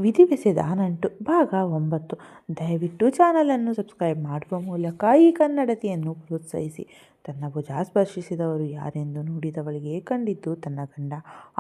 ವಿಧಿವೆಸೆದ ನಂಟು ಭಾಗ 9. ದಯವಿಟ್ಟು ಚಾನಲನ್ನು ಸಬ್ಸ್ಕ್ರೈಬ್ ಮಾಡುವ ಮೂಲಕ ಈ ಕನ್ನಡತಿಯನ್ನು ಪ್ರೋತ್ಸಾಹಿಸಿ. ತನ್ನ ಭುಜ ಸ್ಪರ್ಶಿಸಿದವರು ಯಾರೆಂದು ನೋಡಿದವಳಿಗೆ ಕಂಡಿದ್ದು ತನ್ನ ಗಂಡ.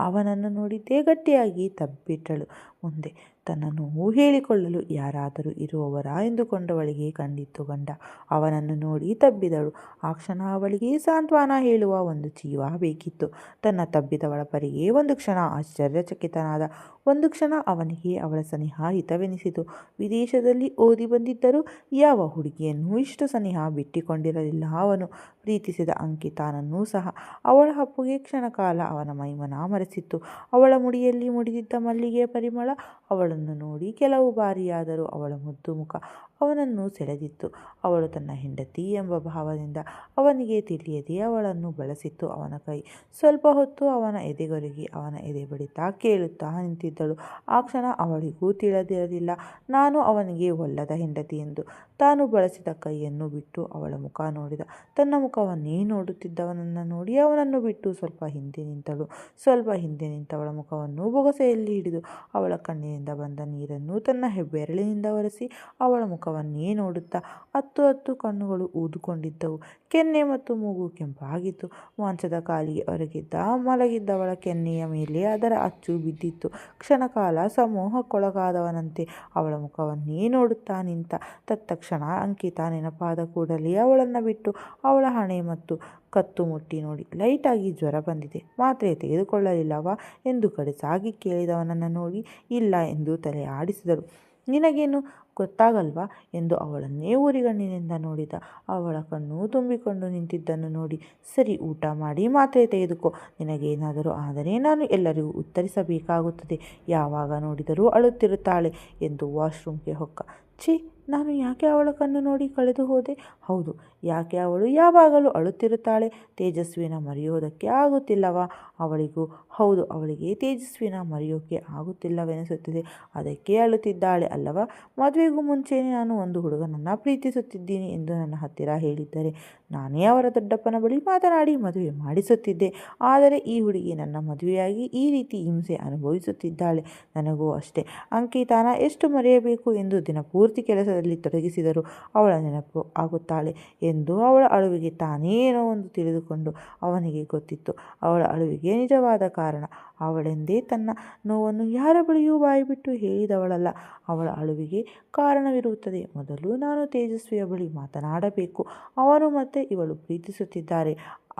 ಅವನನ್ನು ನೋಡಿದ್ದೇ ಗಟ್ಟಿಯಾಗಿ ತಬ್ಬಿಟ್ಟಳು. ಮುಂದೆ ತನ್ನ ನೋವು ಹೇಳಿಕೊಳ್ಳಲು ಯಾರಾದರೂ ಇರುವವರಾ ಎಂದುಕೊಂಡವಳಿಗೆ ಕಂಡಿದ್ದು ಗಂಡ. ಅವನನ್ನು ನೋಡಿ ತಬ್ಬಿದಳು. ಆ ಕ್ಷಣ ಅವಳಿಗೆ ಸಾಂತ್ವನ ಹೇಳುವ ಒಂದು ಜೀವ ಬೇಕಿತ್ತು. ತನ್ನ ತಬ್ಬಿದವಳ ಪರಿಗೆ ಒಂದು ಕ್ಷಣ ಆಶ್ಚರ್ಯಚಕಿತನಾದ. ಒಂದು ಕ್ಷಣ ಅವನಿಗೆ ಅವಳ ಸನಿಹ ಹಿತವೆನಿಸಿತು. ವಿದೇಶದಲ್ಲಿ ಓದಿ ಬಂದಿದ್ದರೂ ಯಾವ ಹುಡುಗಿಯನ್ನು ಇಷ್ಟು ಸನಿಹ ಬಿಟ್ಟಿಕೊಂಡಿರಲಿಲ್ಲ ಅವನು. ಪ್ರೀತಿಸಿದ ಅಂಕಿತಾನನ್ನೂ ಸಹ. ಅವಳ ಅಪ್ಪುಗೆ ಕ್ಷಣಕಾಲ ಅವನ ಮೈಮನ ಮರೆಸಿತ್ತು. ಅವಳ ಮುಡಿಯಲ್ಲಿ ಮುಡಿದಿದ್ದ ಮಲ್ಲಿಗೆಯ ಪರಿಮಳ ಅವಳನ್ನು ನೋಡಿ ಕೆಲವು ಬಾರಿಯಾದರೂ ಅವಳ ಮುದ್ದು ಮುಖ ಅವನನ್ನು ಸೆಳೆದಿತ್ತು. ಅವಳು ತನ್ನ ಹೆಂಡತಿ ಎಂಬ ಭಾವದಿಂದ ಅವನಿಗೆ ತಿಳಿಯದೆ ಅವಳನ್ನು ಬಳಸಿತ್ತು ಅವನ ಕೈ. ಸ್ವಲ್ಪ ಹೊತ್ತು ಅವನ ಎದೆಗೊರಗಿ ಅವನ ಎದೆ ಬಡಿತ ಕೇಳುತ್ತಾ ನಿಂತಿದ್ದಳು. ಆ ಕ್ಷಣ ಅವಳಿಗೂ ತಿಳಿದಿರಲಿಲ್ಲ ನಾನು ಅವನಿಗೆ ಒಲ್ಲದ ಹೆಂಡತಿ ಎಂದು. ತಾನು ಬಳಸಿದ ಕೈಯನ್ನು ಬಿಟ್ಟು ಅವಳ ಮುಖ ನೋಡಿದ. ತನ್ನ ಮುಖವನ್ನೇ ನೋಡುತ್ತಿದ್ದವನನ್ನು ನೋಡಿ ಅವನನ್ನು ಬಿಟ್ಟು ಸ್ವಲ್ಪ ಹಿಂದೆ ನಿಂತಳು. ಸ್ವಲ್ಪ ಹಿಂದೆ ನಿಂತವಳ ಮುಖವನ್ನು ಬೊಗಸೆಯಲ್ಲಿ ಹಿಡಿದು ಅವಳ ಕಣ್ಣಿನಿಂದ ಬಂದ ನೀರನ್ನು ತನ್ನ ಹೆಬ್ಬೆರಳಿನಿಂದ ಒರೆಸಿ ಅವಳ ಮುಖವನ್ನೇ ನೋಡುತ್ತಾ 10 ಕಣ್ಣುಗಳು ಊದಿಕೊಂಡಿದ್ದವು. ಕೆನ್ನೆ ಮತ್ತು ಮೂಗು ಕೆಂಪಾಗಿತ್ತು. ಮಂಚದ ಕಾಲಿಗೆ ಹೊರಗಿದ್ದ ಮಲಗಿದ್ದವಳ ಕೆನ್ನೆಯ ಮೇಲೆ ಅದರ ಅಚ್ಚು ಬಿದ್ದಿತ್ತು. ಕ್ಷಣಕಾಲ ಸಮೋಹಕ್ಕೊಳಗಾದವನಂತೆ ಅವಳ ಮುಖವನ್ನೇ ನೋಡುತ್ತಾ ನಿಂತ. ತತ್ಕ್ಷಣ ಅಂಕಿತ ನೆನಪಾದ ಕೂಡಲೇ ಅವಳನ್ನು ಬಿಟ್ಟು ಅವಳ ಹಣೆ ಮತ್ತು ಕತ್ತು ಮುಟ್ಟಿ ನೋಡಿ, ಲೈಟಾಗಿ ಜ್ವರ ಬಂದಿದೆ, ಮಾತ್ರೆ ತೆಗೆದುಕೊಳ್ಳಲಿಲ್ಲವಾ ಎಂದು ಕಡಸಾಗಿ ಕೇಳಿದವನನ್ನು ನೋಡಿ ಇಲ್ಲ ಎಂದು ತಲೆ ಆಡಿಸಿದಳು. ನಿನಗೇನು ಗೊತ್ತಾಗಲ್ವಾ ಎಂದು ಅವಳನ್ನೇ ಊರಿಗಣ್ಣಿನಿಂದ ನೋಡಿದ. ಅವಳ ಕಣ್ಣು ತುಂಬಿಕೊಂಡು ನಿಂತಿದ್ದನ್ನು ನೋಡಿ, ಸರಿ, ಊಟ ಮಾಡಿ ಮಾತ್ರೆ ತೆಗೆದುಕೋ. ನಿನಗೇನಾದರೂ ಆದರೆ ನಾನು ಎಲ್ಲರಿಗೂ ಉತ್ತರಿಸಬೇಕಾಗುತ್ತದೆ. ಯಾವಾಗ ನೋಡಿದರೂ ಅಳುತ್ತಿರುತ್ತಾಳೆ ಎಂದು ವಾಶ್ರೂಮ್ಗೆ ಹೊಕ್ಕ. ಛೀ, ನಾನು ಯಾಕೆ ಅವಳ ಕಣ್ಣು ನೋಡಿ ಕಳೆದು ಹೋದೆ? ಹೌದು, ಯಾಕೆ ಅವಳು ಯಾವಾಗಲೂ ಅಳುತ್ತಿರುತ್ತಾಳೆ? ತೇಜಸ್ವಿನ ಮರೆಯೋದಕ್ಕೆ ಆಗುತ್ತಿಲ್ಲವಾ ಅವಳಿಗೂ? ಹೌದು, ಅವಳಿಗೆ ತೇಜಸ್ವಿನ ಮರೆಯೋಕೆ ಆಗುತ್ತಿಲ್ಲವೆನಿಸುತ್ತದೆ. ಅದಕ್ಕೆ ಅಳುತ್ತಿದ್ದಾಳೆ ಅಲ್ಲವಾ? ಮದುವೆಗೂ ಮುಂಚೆನೇ ನಾನು ಒಂದು ಹುಡುಗನನ್ನು ಪ್ರೀತಿಸುತ್ತಿದ್ದೀನಿ ಎಂದು ನನ್ನ ಹತ್ತಿರ ಹೇಳಿದ್ದರೆ ನಾನೇ ಅವರ ದೊಡ್ಡಪ್ಪನ ಬಳಿ ಮಾತನಾಡಿ ಮದುವೆ ಮಾಡಿಸುತ್ತಿದ್ದೆ. ಆದರೆ ಈ ಹುಡುಗಿ ನನ್ನ ಮದುವೆಯಾಗಿ ಈ ರೀತಿ ಹಿಂಸೆ ಅನುಭವಿಸುತ್ತಿದ್ದಾಳೆ. ನನಗೂ ಅಷ್ಟೇ. ಅಂಕಿತಾನ ಎಷ್ಟು ಮರೆಯಬೇಕು ಎಂದು ದಿನಪೂರ್ತಿ ಕೆಲಸದಲ್ಲಿ ತೊಡಗಿಸಿದರೂ ಅವಳ ನೆನಪು ಆಗುತ್ತಾಳೆ ಎಂದು ಅವಳ ಅಳುವಿಗೆ ತಾನೇ ಏನೋ ಒಂದು ತಿಳಿದುಕೊಂಡು ಅವನಿಗೆ ಗೊತ್ತಿತ್ತು. ಅವಳ ಅಳುವಿಗೆ ನಿಜವಾದ ಕಾರಣ ಅವಳೆಂದೇ ತನ್ನ ನೋವನ್ನು ಯಾರ ಬಳಿಯೂ ಬಾಯಿಬಿಟ್ಟು ಹೇಳಿದವಳಲ್ಲ. ಅವಳ ಅಳುವಿಗೆ ಕಾರಣವಿರುತ್ತದೆ. ಮೊದಲು ನಾನು ತೇಜಸ್ವಿಯ ಬಳಿ ಮಾತನಾಡಬೇಕು. ಅವನು ಮತ್ತೆ ಇವಳು ಪ್ರೀತಿಸುತ್ತಿದ್ದಾರೆ.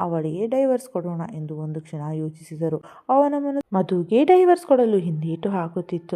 ಅವಳಿಗೆ ಡೈವರ್ಸ್ ಕೊಡೋಣ ಎಂದು ಒಂದು ಕ್ಷಣ ಯೋಚಿಸಿದರು. ಅವನ ಮಧುಗೆ ಡೈವರ್ಸ್ ಕೊಡಲು ಹಿಂದೇಟು ಹಾಕುತ್ತಿತ್ತು.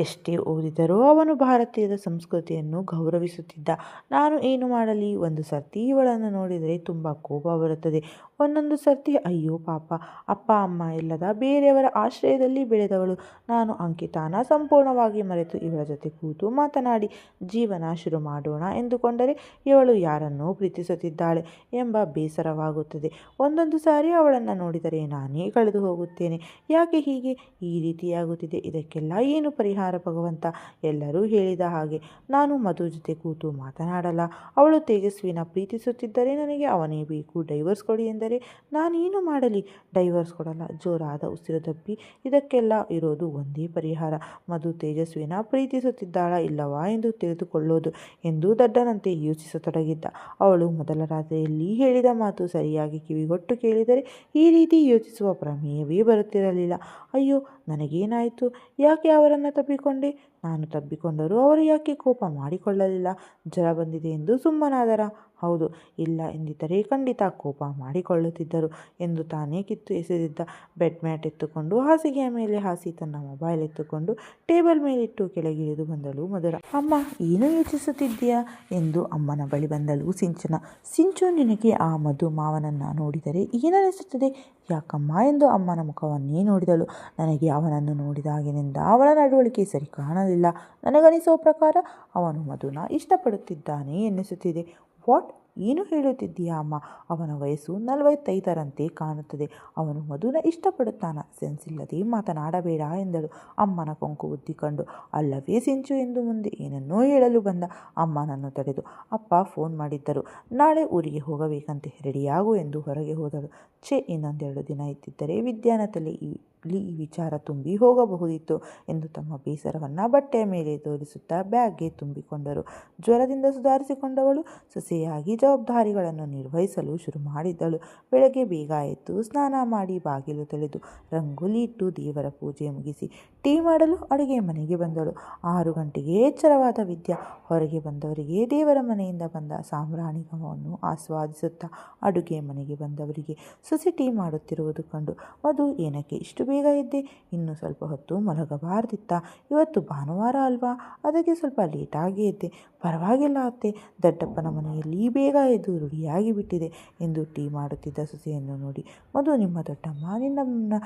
ಎಷ್ಟೇ ಓದಿದರೂ ಅವನು ಭಾರತೀಯದ ಸಂಸ್ಕೃತಿಯನ್ನು ಗೌರವಿಸುತ್ತಿದ್ದ. ನಾನು ಏನು ಮಾಡಲಿ? ಒಂದು ಸರ್ತಿ ಇವಳನ್ನು ನೋಡಿದರೆ ತುಂಬ ಕೋಪ ಬರುತ್ತದೆ. ಒಂದೊಂದು ಸರ್ತಿ ಅಯ್ಯೋ ಪಾಪ, ಅಪ್ಪ ಅಮ್ಮ ಇಲ್ಲದ ಬೇರೆಯವರ ಆಶ್ರಯದಲ್ಲಿ ಬೆಳೆದವಳು ನಾನು. ಅಂಕಿತಾನ ಸಂಪೂರ್ಣವಾಗಿ ಮರೆತು ಇವಳ ಜೊತೆ ಕೂತು ಮಾತನಾಡಿ ಜೀವನ ಶುರು ಮಾಡೋಣ ಎಂದುಕೊಂಡರೆ ಇವಳು ಯಾರನ್ನೋ ಪ್ರೀತಿಸುತ್ತಿದ್ದಾಳೆ ಎಂಬ ಬೇಸರವಾಗುತ್ತದೆ. ಒಂದೊಂದು ಸಾರಿ ಅವಳನ್ನು ನೋಡಿದರೆ ನಾನೇ ಕಳೆದು ಹೋಗುತ್ತೇನೆ. ಯಾಕೆ ಹೀಗೆ ಈ ರೀತಿಯಾಗುತ್ತಿದೆ? ಇದಕ್ಕೆಲ್ಲ ಏನು ಪರಿಹಾರ ಭಗವಂತ? ಎಲ್ಲರೂ ಹೇಳಿದ ಹಾಗೆ ನಾನು ಮಧು ಜೊತೆ ಕೂತು ಮಾತನಾಡಲ್ಲ. ಅವಳು ತೇಜಸ್ವಿನ ಪ್ರೀತಿಸುತ್ತಿದ್ದರೆ ನನಗೆ ಅವನೇ ಬೇಕು. ಡೈವರ್ಸ್ ಕೊಡಿ ಎಂದರೆ ನಾನೇನು ಮಾಡಲಿ? ಡೈವರ್ಸ್ ಕೊಡಲ್ಲ. ಜೋರಾದ ಉಸಿರು ದಬ್ಬಿ ಇದಕ್ಕೆಲ್ಲ ಇರೋದು ಒಂದೇ ಪರಿಹಾರ, ಮಧು ತೇಜಸ್ವಿನ ಪ್ರೀತಿಸುತ್ತಿದ್ದಾಳಾ ಇಲ್ಲವಾ ಎಂದು ತಿಳಿದುಕೊಳ್ಳೋದು ಎಂದು ದಡ್ಡನಂತೆ ಯೋಚಿಸತೊಡಗಿದ್ದ. ಅವಳು ಮೊದಲ ರಾತ್ರಿಯಲ್ಲಿ ಹೇಳಿದ ಮಾತು ಸರಿಯಾಗಿ ಕಿವಿಗೊಟ್ಟು ಕೇಳಿದರೆ ಈ ರೀತಿ ಯೋಚಿಸುವ ಪ್ರಮೇಯವೇ ಬರುತ್ತಿರಲಿಲ್ಲ. ಅಯ್ಯೋ, ನನಗೇನಾಯಿತು? ಯಾಕೆ ಅವರನ್ನು ತಬ್ಬಿಕೊಂಡೆ? ನಾನು ತಬ್ಬಿಕೊಂಡರೂ ಅವರು ಯಾಕೆ ಕೋಪ ಮಾಡಿಕೊಳ್ಳಲಿಲ್ಲ? ಜ್ವರ ಬಂದಿದೆ ಎಂದು ಸುಮ್ಮನಾದರ? ಹೌದು, ಇಲ್ಲ ಎಂದಿದ್ದರೆ ಖಂಡಿತ ಕೋಪ ಮಾಡಿಕೊಳ್ಳುತ್ತಿದ್ದರು ಎಂದು ತಾನೇ ಕಿತ್ತು ಎಸೆದಿದ್ದ. ಬೆಡ್ ಮ್ಯಾಟ್ ಎತ್ತುಕೊಂಡು ಹಾಸಿಗೆಯ ಮೇಲೆ ಹಾಸಿ ತನ್ನ ಮೊಬೈಲ್ ಎತ್ತುಕೊಂಡು ಟೇಬಲ್ ಮೇಲಿಟ್ಟು ಕೆಳಗಿಳಿದು ಬಂದಳು ಮಧುರ. ಅಮ್ಮ, ಏನು ಯೋಚಿಸುತ್ತಿದ್ದೀಯಾ ಎಂದು ಅಮ್ಮನ ಬಳಿ ಬಂದಳು ಸಿಂಚನ. ಸಿಂಚು, ನಿನಗೆ ಆ ಮಧು ಮಾವನನ್ನು ನೋಡಿದರೆ ಏನನಿಸುತ್ತದೆ? ಯಾಕಮ್ಮ ಎಂದು ಅಮ್ಮನ ಮುಖವನ್ನೇ ನೋಡಿದಳು. ನನಗೆ ಅವನನ್ನು ನೋಡಿದಾಗಿನಿಂದ ಅವನ ನಡವಳಿಕೆ ಸರಿ ಕಾಣಲಿಲ್ಲ. ನನಗನಿಸೋ ಪ್ರಕಾರ ಅವನು ಮಧುನ ಇಷ್ಟಪಡುತ್ತಿದ್ದಾನೆ ಎನ್ನಿಸುತ್ತಿದೆ. ವಾಟ್? ಏನು ಹೇಳುತ್ತಿದ್ದೀಯಾ ಅಮ್ಮ? ಅವನ ವಯಸ್ಸು 45ರಂತೆ ಕಾಣುತ್ತದೆ. ಅವನು ಮಧುನ ಇಷ್ಟಪಡುತ್ತಾನ? ಸೆನ್ಸ್ ಇಲ್ಲದೆ ಮಾತನಾಡಬೇಡ ಎಂದಳು ಅಮ್ಮನ ಕೊಂಕು ಉದ್ದಿಕೊಂಡು. ಅಲ್ಲವೇ ಸಿಂಚು ಎಂದು ಮುಂದೆ ಏನನ್ನೋ ಹೇಳಲು ಬಂದ ಅಮ್ಮನನ್ನು ತಡೆದು, ಅಪ್ಪ ಫೋನ್ ಮಾಡಿದ್ದರು, ನಾಳೆ ಊರಿಗೆ ಹೋಗಬೇಕಂತೆ, ರೆಡಿಯಾಗು ಎಂದು ಹೊರಗೆ ಹೋದಳು. ಛೇ, ಇನ್ನೊಂದೆರಡು ದಿನ ಇದ್ದಿದ್ದರೆ ವಿದ್ಯಾನ ತಲೆ ಈ ವಿಚಾರ ತುಂಬಿ ಹೋಗಬಹುದಿತ್ತು ಎಂದು ತಮ್ಮ ಬೇಸರವನ್ನು ಬಟ್ಟೆಯ ಮೇಲೆ ತೋರಿಸುತ್ತಾ ಬ್ಯಾಗ್ಗೆ ತುಂಬಿಕೊಂಡರು. ಜ್ವರದಿಂದ ಸುಧಾರಿಸಿಕೊಂಡವಳು ಸೊಸೆಯಾಗಿ ಜವಾಬ್ದಾರಿಗಳನ್ನು ನಿರ್ವಹಿಸಲು ಶುರು ಮಾಡಿದ್ದಳು. ಬೆಳಗ್ಗೆ ಬೇಗ ಎದ್ದು ಸ್ನಾನ ಮಾಡಿ ಬಾಗಿಲು ತೊಳೆದು ರಂಗೋಲಿ ಇಟ್ಟು ದೇವರ ಪೂಜೆ ಮುಗಿಸಿ ಟೀ ಮಾಡಲು ಅಡುಗೆ ಮನೆಗೆ ಬಂದಳು. 6 ಗಂಟೆಗೆ ಎಚ್ಚರವಾದ ವಿದ್ಯಾ ಹೊರಗೆ ಬಂದವರಿಗೆ ದೇವರ ಮನೆಯಿಂದ ಬಂದ ಸಾಂಬ್ರಾಣಿ ಘಮವನ್ನು ಆಸ್ವಾದಿಸುತ್ತಾ ಅಡುಗೆ ಮನೆಗೆ ಬಂದವರಿಗೆ ಸೊಸೆ ಟೀ ಮಾಡುತ್ತಿರುವುದು ಕಂಡು, ಮಧು ಏನಕ್ಕೆ ಇಷ್ಟು ಬೇಗ ಇದ್ದೆ? ಇನ್ನು ಸ್ವಲ್ಪ ಹೊತ್ತು ಮಲಗಬಾರ್ದಿತ್ತ? ಇವತ್ತು ಭಾನುವಾರ ಅಲ್ವಾ? ಅದಕ್ಕೆ ಸ್ವಲ್ಪ ಲೇಟಾಗಿ ಎದ್ದೆ. ಪರವಾಗಿಲ್ಲ ಅತ್ತೆ, ದೊಡ್ಡಪ್ಪನ ಮನೆಯಲ್ಲಿ ಬೇಗ ಎದ್ದು ರೂಢಿಯಾಗಿ ಬಿಟ್ಟಿದೆ ಎಂದು ಟೀ ಮಾಡುತ್ತಿದ್ದ ಸೊಸೆಯನ್ನು ನೋಡಿ, ಮಧು ನಿಮ್ಮ ದೊಡ್ಡಮ್ಮ ನಿನ್ನನ್ನು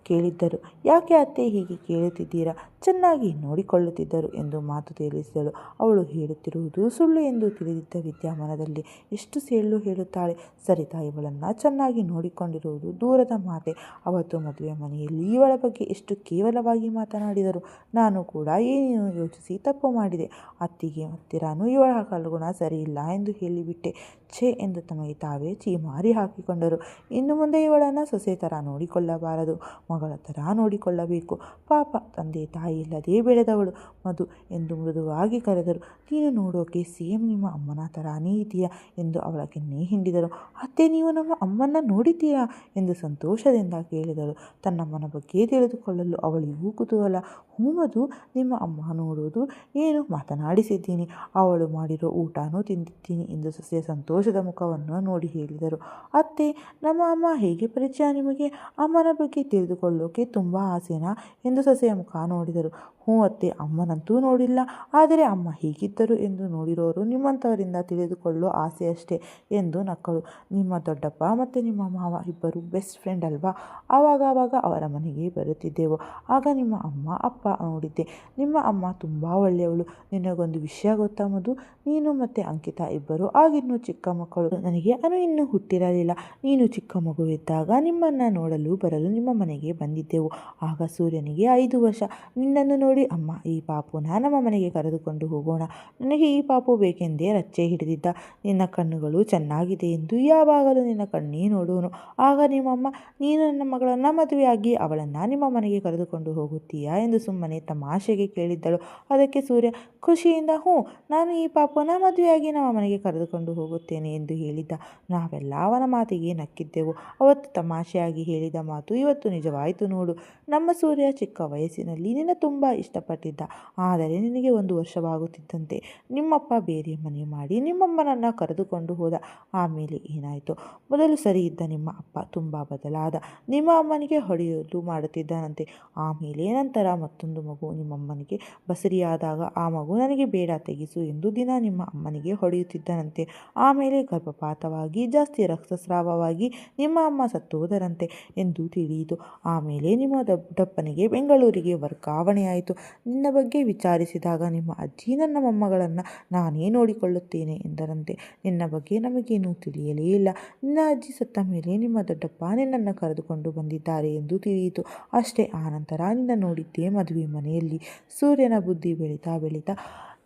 ಕೇಳಿದ್ದರು. ಯಾಕೆ ಅತ್ತೆ ಹೀಗೆ ಕೇಳುತ್ತಿದ್ದೀರಾ? ಚೆನ್ನಾಗಿ ನೋಡಿಕೊಳ್ಳುತ್ತಿದ್ದರು ಎಂದು ಮಾತು ತೇಲಿಸಿದಳು. ಅವಳು ಹೇಳುತ್ತಿರುವುದು ಸುಳ್ಳು ಎಂದು ತಿಳಿದಿದ್ದ ವಿದ್ಯಾ ಮನದಲ್ಲಿ ಎಷ್ಟು ಸೇಳು ಹೇಳುತ್ತಾಳೆ. ಸರಿತಾ ಇವಳನ್ನು ಚೆನ್ನಾಗಿ ನೋಡಿಕೊಂಡಿರುವುದು ದೂರದ ಮಾತೆ. ಅವತ್ತು ಮದುವೆ ಮನೆಯಲ್ಲಿ ಇವಳ ಬಗ್ಗೆ ಎಷ್ಟು ಕೇವಲವಾಗಿ ಮಾತನಾಡಿದರು. ನಾನು ಕೂಡ ಏನೇನು ಯೋಚಿಸಿ ತಪ್ಪು ಮಾಡಿದೆ. ಅತ್ತಿಗೆ ಹತ್ತಿರನೂ ಇವಳ ಕಲ್ಗುಣ ಸರಿಯಿಲ್ಲ ಎಂದು ಹೇಳಿಬಿಟ್ಟೆ. ಛೇ ಎಂದು ತಮಗೆ ತಾವೇ ಚೀಮಾರಿ ಹಾಕಿಕೊಂಡರು. ಇನ್ನು ಮುಂದೆ ಇವಳನ್ನು ಸೊಸೆ ಥರ ನೋಡಿಕೊಳ್ಳಬಾರದು, ಮಗಳ ಥರ ನೋಡಿಕೊಳ್ಳಬೇಕು. ಪಾಪ ತಂದೆ ತಾಯಿ ಇಲ್ಲದೆ ಬೆಳೆದವಳು ಮಧು ಎಂದು ಮೃದುವಾಗಿ ಕರೆದರು. ನೀನು ನೋಡೋಕೆ ಸೇಮ್ ನಿಮ್ಮ ಅಮ್ಮನ ಥರಾನೇ ಇದೆಯಾ ಎಂದು ಅವಳ ಕೆನ್ನೆ ಹಿಂಡಿದರು. ಅತ್ತೆ, ನೀವು ನಮ್ಮ ಅಮ್ಮನ್ನ ನೋಡಿದ್ದೀರಾ ಎಂದು ಸಂತೋಷದಿಂದ ಕೇಳಿದಳು. ತನ್ನಮ್ಮನ ಬಗ್ಗೆ ತಿಳಿದುಕೊಳ್ಳಲು ಅವಳಿಗೂ ಕುತೂಹಲ. ಹ್ಞೂ ಮಧು, ನಿಮ್ಮ ಅಮ್ಮ ನೋಡೋದು ಏನು ಮಾತನಾಡಿಸಿದ್ದೀನಿ, ಅವಳು ಮಾಡಿರೋ ಊಟನೂ ತಿಂದಿದ್ದೀನಿ ಎಂದು ಸೊಸೆಯ ಸಂತೋಷದ ಮುಖವನ್ನು ನೋಡಿ ಹೇಳಿದರು. ಅತ್ತೆ, ನಮ್ಮ ಅಮ್ಮ ಹೇಗೆ ಪರಿಚಯ ನಿಮಗೆ? ಅಮ್ಮನ ಬಗ್ಗೆ ತಿಳಿದುಕೊಳ್ಳೋಕೆ ತುಂಬ ಆಸೆನಾ ಎಂದು ಸೊಸೆಯ ಮುಖ ನೋಡಿದರು. ಹ್ಞೂ ಅತ್ತೆ, ಅಮ್ಮನಂತೂ ನೋಡಿಲ್ಲ, ಆದರೆ ಅಮ್ಮ ಹೇಗಿದ್ದರು ಎಂದು ನೋಡಿರೋರು ನಿಮ್ಮಂಥವರಿಂದ ತಿಳಿದುಕೊಳ್ಳೋ ಆಸೆ ಅಷ್ಟೇ ಎಂದು ನಕ್ಕಳು. ನಿಮ್ಮ ದೊಡ್ಡಪ್ಪ ಮತ್ತು ನಿಮ್ಮ ಮಾವ ಇಬ್ಬರು ಬೆಸ್ಟ್ ಫ್ರೆಂಡ್ ಅಲ್ವಾ? ಆವಾಗ ಅವರ ಮನೆಗೆ ಬರುತ್ತಿದ್ದೆವು. ಆಗ ನಿಮ್ಮ ಅಮ್ಮ ಅಪ್ಪ ನೋಡಿದ್ದೆ. ನಿಮ್ಮ ಅಮ್ಮ ತುಂಬ ಒಳ್ಳೆಯವಳು. ನಿನಗೊಂದು ವಿಷಯ ಗೊತ್ತಾ ಮಧು? ನೀನು ಮತ್ತು ಅಂಕಿತಾ ಇಬ್ಬರು ಆಗಿನ್ನೂ ಚಿಕ್ಕ ಮಕ್ಕಳು. ನನಗೆ ಅನು ಇನ್ನೂ ಹುಟ್ಟಿರಲಿಲ್ಲ. ನೀನು ಚಿಕ್ಕ ಮಗುವಿದ್ದಾಗ ನಿಮ್ಮನ್ನು ನೋಡಲು ಬರಲು ನಿಮ್ಮ ಮನೆಗೆ ಬಂದಿದ್ದೆವು. ಆಗ ಸೂರ್ಯನಿಗೆ 5 ವರ್ಷ. ನಿನ್ನನ್ನು ನೋಡಿ ಅಮ್ಮ, ಈ ಪಾಪುನ ನಮ್ಮ ಮನೆಗೆ ಕರೆದುಕೊಂಡು ಹೋಗೋಣ, ನನಗೆ ಈ ಪಾಪು ಬೇಕೆಂದೇ ರಚ್ಚೆ ಹಿಡಿದಿದ್ದ. ನಿನ್ನ ಕಣ್ಣುಗಳು ಚೆನ್ನಾಗಿದೆ ಎಂದು ಯಾವಾಗಲೂ ನಿನ್ನ ಕಣ್ಣೇ ನೋಡೋನು. ಆಗ ನಿಮ್ಮಮ್ಮ, ನೀನು ನನ್ನ ಮಗಳನ್ನು ಮದುವೆಯಾಗಿ ಅವಳನ್ನು ನಿಮ್ಮ ಮನೆಗೆ ಕರೆದುಕೊಂಡು ಹೋಗುತ್ತೀಯಾ ಎಂದು ಸುಮ್ಮನೆ ತಮಾಷೆಗೆ ಕೇಳಿದ್ದಳು. ಅದಕ್ಕೆ ಸೂರ್ಯ ಖುಷಿಯಿಂದ ಹ್ಞೂ, ನಾನು ಈ ಪಾಪುನ ಮದುವೆಯಾಗಿ ನಮ್ಮ ಮನೆಗೆ ಕರೆದುಕೊಂಡು ಹೋಗುತ್ತೇನೆ ಎಂದು ಹೇಳಿದ್ದ. ನಾವೆಲ್ಲ ಅವನ ಮಾತಿಗೆ ನಕ್ಕಿದ್ದೆವು. ಅವತ್ತು ತಮಾಷೆಯಾಗಿ ಹೇಳಿದ ಮಾತು ಇವತ್ತು ನಿಜವಾಯಿತು ನೋಡು. ನಮ್ಮ ಸೂರ್ಯ ಚಿಕ್ಕ ವಯಸ್ಸಿನಲ್ಲಿ ನಿನ್ನ ತುಂಬ ಇಷ್ಟಪಟ್ಟಿದ್ದ. ಆದರೆ ನಿನಗೆ 1 ವರ್ಷವಾಗುತ್ತಿದ್ದಂತೆ ನಿಮ್ಮಪ್ಪ ಬೇರೆ ಮನೆ ಮಾಡಿ ನಿಮ್ಮಮ್ಮನನ್ನು ಕರೆದುಕೊಂಡು ಹೋದ. ಆಮೇಲೆ ಏನಾಯಿತು? ಮೊದಲು ಸರಿ ಇದ್ದ ನಿಮ್ಮ ಅಪ್ಪ ತುಂಬ ಬದಲಾದ. ನಿಮ್ಮ ಅಮ್ಮನಿಗೆ ಹೊಡೆಯೋದು ಮಾಡುತ್ತಿದ್ದಾನಂತೆ. ಆಮೇಲೆ ನಂತರ ಮತ್ತೊಂದು ಮಗು ನಿಮ್ಮಮ್ಮನಿಗೆ ಬಸರಿಯಾದಾಗ ಆ ಮಗು ನನಗೆ ಬೇಡ ತೆಗೆಸು ಎಂದು ದಿನ ನಿಮ್ಮ ಅಮ್ಮನಿಗೆ ಹೊಡೆಯುತ್ತಿದ್ದನಂತೆ. ಆಮೇಲೆ ಗರ್ಭಪಾತವಾಗಿ ಜಾಸ್ತಿ ರಕ್ತಸ್ರಾವವಾಗಿ ನಿಮ್ಮ ಅಮ್ಮ ಸತ್ತೋದರಂತೆ ಎಂದು ತಿಳಿಯಿತು. ಆಮೇಲೆ ನಿಮ್ಮ ದೊಡ್ಡಪ್ಪನಿಗೆ ಬೆಂಗಳೂರಿಗೆ ವರ್ಗಾವಣೆಯಾಯಿತು. ನಿನ್ನ ಬಗ್ಗೆ ವಿಚಾರಿಸಿದಾಗ ನಿಮ್ಮ ಅಜ್ಜಿ ನನ್ನ ಮೊಮ್ಮಗಳನ್ನು ನಾನೇ ನೋಡಿಕೊಳ್ಳುತ್ತೇನೆ ಎಂದರಂತೆ. ನಿನ್ನ ಬಗ್ಗೆ ನಮಗೇನೂ ತಿಳಿಯಲೇ ಇಲ್ಲ. ನಿನ್ನ ಅಜ್ಜಿ ಸತ್ತ ಮೇಲೆ ನಿಮ್ಮ ದೊಡ್ಡಪ್ಪ ನಿನ್ನನ್ನು ಕರೆದುಕೊಂಡು ಬಂದಿದ್ದಾರೆ ಎಂದು ತಿಳಿಯಿತು. ಅಷ್ಟೇ. ಆನಂತರ ನಿನ್ನ ನೋಡಿದ್ದೇ ಮದುವೆ ಮನೆಯಲ್ಲಿ. ಸೂರ್ಯನ ಬುದ್ಧಿ ಬೆಳೀತಾ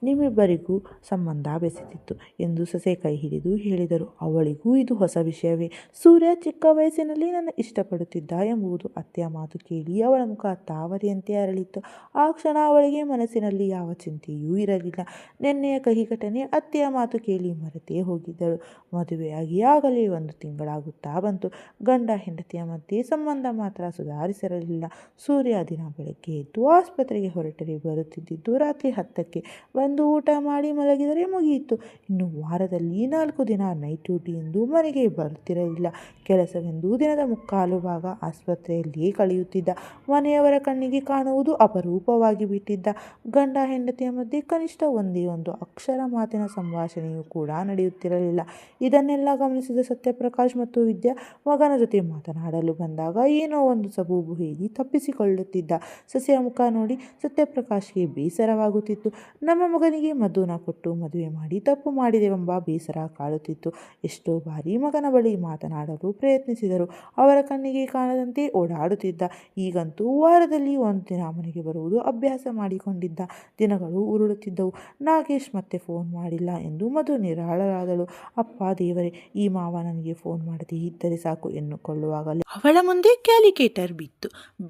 ನಿಮ್ಮಿಬ್ಬರಿಗೂ ಸಂಬಂಧ ಬೆಸೆದಿತ್ತು ಎಂದು ಸೊಸೆ ಕೈ ಹಿಡಿದು ಹೇಳಿದರು. ಅವಳಿಗೂ ಇದು ಹೊಸ ವಿಷಯವೇ. ಸೂರ್ಯ ಚಿಕ್ಕ ವಯಸ್ಸಿನಲ್ಲಿ ನನ್ನ ಇಷ್ಟಪಡುತ್ತಿದ್ದ ಎಂಬುದು ಅತ್ತೆಯ ಮಾತು ಕೇಳಿ ಅವಳ ಮುಖ ತಾವರೆಯಂತೆ ಅರಳಿತ್ತು. ಆ ಕ್ಷಣ ಅವಳಿಗೆ ಮನಸ್ಸಿನಲ್ಲಿ ಯಾವ ಚಿಂತೆಯೂ ಇರಲಿಲ್ಲ. ನಿನ್ನೆಯ ಕಹಿ ಘಟನೆ ಅತ್ತೆಯ ಮಾತು ಕೇಳಿ ಮರೆತೇ ಹೋಗಿದ್ದಳು. ಮದುವೆಯಾಗಿ ಆಗಲೇ 1 ತಿಂಗಳಾಗುತ್ತಾ ಬಂತು. ಗಂಡ ಹೆಂಡತಿಯ ಮಧ್ಯೆ ಸಂಬಂಧ ಮಾತ್ರ ಸುಧಾರಿಸಿರಲಿಲ್ಲ. ಸೂರ್ಯ ದಿನ ಬೆಳಗ್ಗೆ ಎದ್ದು ಆಸ್ಪತ್ರೆಗೆ ಹೊರಟರೆ ಬರುತ್ತಿದ್ದಿದ್ದು ರಾತ್ರಿ 10ಕ್ಕೆ. ಬಂದು ಊಟ ಮಾಡಿ ಮಲಗಿದರೆ ಮುಗಿಯಿತು. ಇನ್ನು ವಾರದಲ್ಲಿ 4 ದಿನ ನೈಟ್ ಡ್ಯೂಟಿ ಎಂದು ಮನೆಗೆ ಬರುತ್ತಿರಲಿಲ್ಲ. ಕೆಲಸವೆಂದು ದಿನದ 3/4 ಭಾಗ ಆಸ್ಪತ್ರೆಯಲ್ಲಿಯೇ ಕಳೆಯುತ್ತಿದ್ದ. ಮನೆಯವರ ಕಣ್ಣಿಗೆ ಕಾಣುವುದು ಅಪರೂಪವಾಗಿ ಬಿಟ್ಟಿದ್ದ. ಗಂಡ ಹೆಂಡತಿಯ ಮಧ್ಯೆ ಕನಿಷ್ಠ ಒಂದೇ ಒಂದು ಅಕ್ಷರ ಮಾತಿನ ಸಂಭಾಷಣೆಯೂ ಕೂಡ ನಡೆಯುತ್ತಿರಲಿಲ್ಲ. ಇದನ್ನೆಲ್ಲ ಗಮನಿಸಿದ ಸತ್ಯಪ್ರಕಾಶ್ ಮತ್ತು ವಿದ್ಯಾ ಮಗನ ಜೊತೆ ಮಾತನಾಡಲು ಬಂದಾಗ ಏನೋ ಒಂದು ಸಬೂಬು ಹೇಳಿ ತಪ್ಪಿಸಿಕೊಳ್ಳುತ್ತಿದ್ದ. ಸೊಸೆಯ ಮುಖ ನೋಡಿ ಸತ್ಯಪ್ರಕಾಶ್ಗೆ ಬೇಸರವಾಗುತ್ತಿತ್ತು. ನಮ್ಮ ಮಗನಿಗೆ ಮಧುನ ಕೊಟ್ಟು ಮದುವೆ ಮಾಡಿ ತಪ್ಪು ಮಾಡಿದೆವೆಂಬ ಬೇಸರ ಕಾಡುತ್ತಿತ್ತು. ಎಷ್ಟೋ ಬಾರಿ ಮಗನ ಬಳಿ ಮಾತನಾಡಲು ಪ್ರಯತ್ನಿಸಿದರು. ಅವರ ಕಣ್ಣಿಗೆ ಕಾಣದಂತೆ ಓಡಾಡುತ್ತಿದ್ದ. ಈಗಂತೂ ವಾರದಲ್ಲಿ ಒಂದು ದಿನ ಮನೆಗೆ ಬರುವುದು ಅಭ್ಯಾಸ ಮಾಡಿಕೊಂಡಿದ್ದ. ದಿನಗಳು ಉರುಳುತ್ತಿದ್ದವು. ನಾಗೇಶ್ ಮತ್ತೆ ಫೋನ್ ಮಾಡಿಲ್ಲ ಎಂದು ಮಧು ನಿರಾಳರಾದಳು. ಅಪ್ಪ ದೇವರೇ, ಈ ಮಾವ ನನಗೆ ಫೋನ್ ಮಾಡದೆ ಇದ್ದರೆ ಸಾಕು ಎನ್ನುಕೊಳ್ಳುವಾಗಲೇ ಅವಳ ಮುಂದೆ ಕ್ಯಾಲಿಕೇಟರ್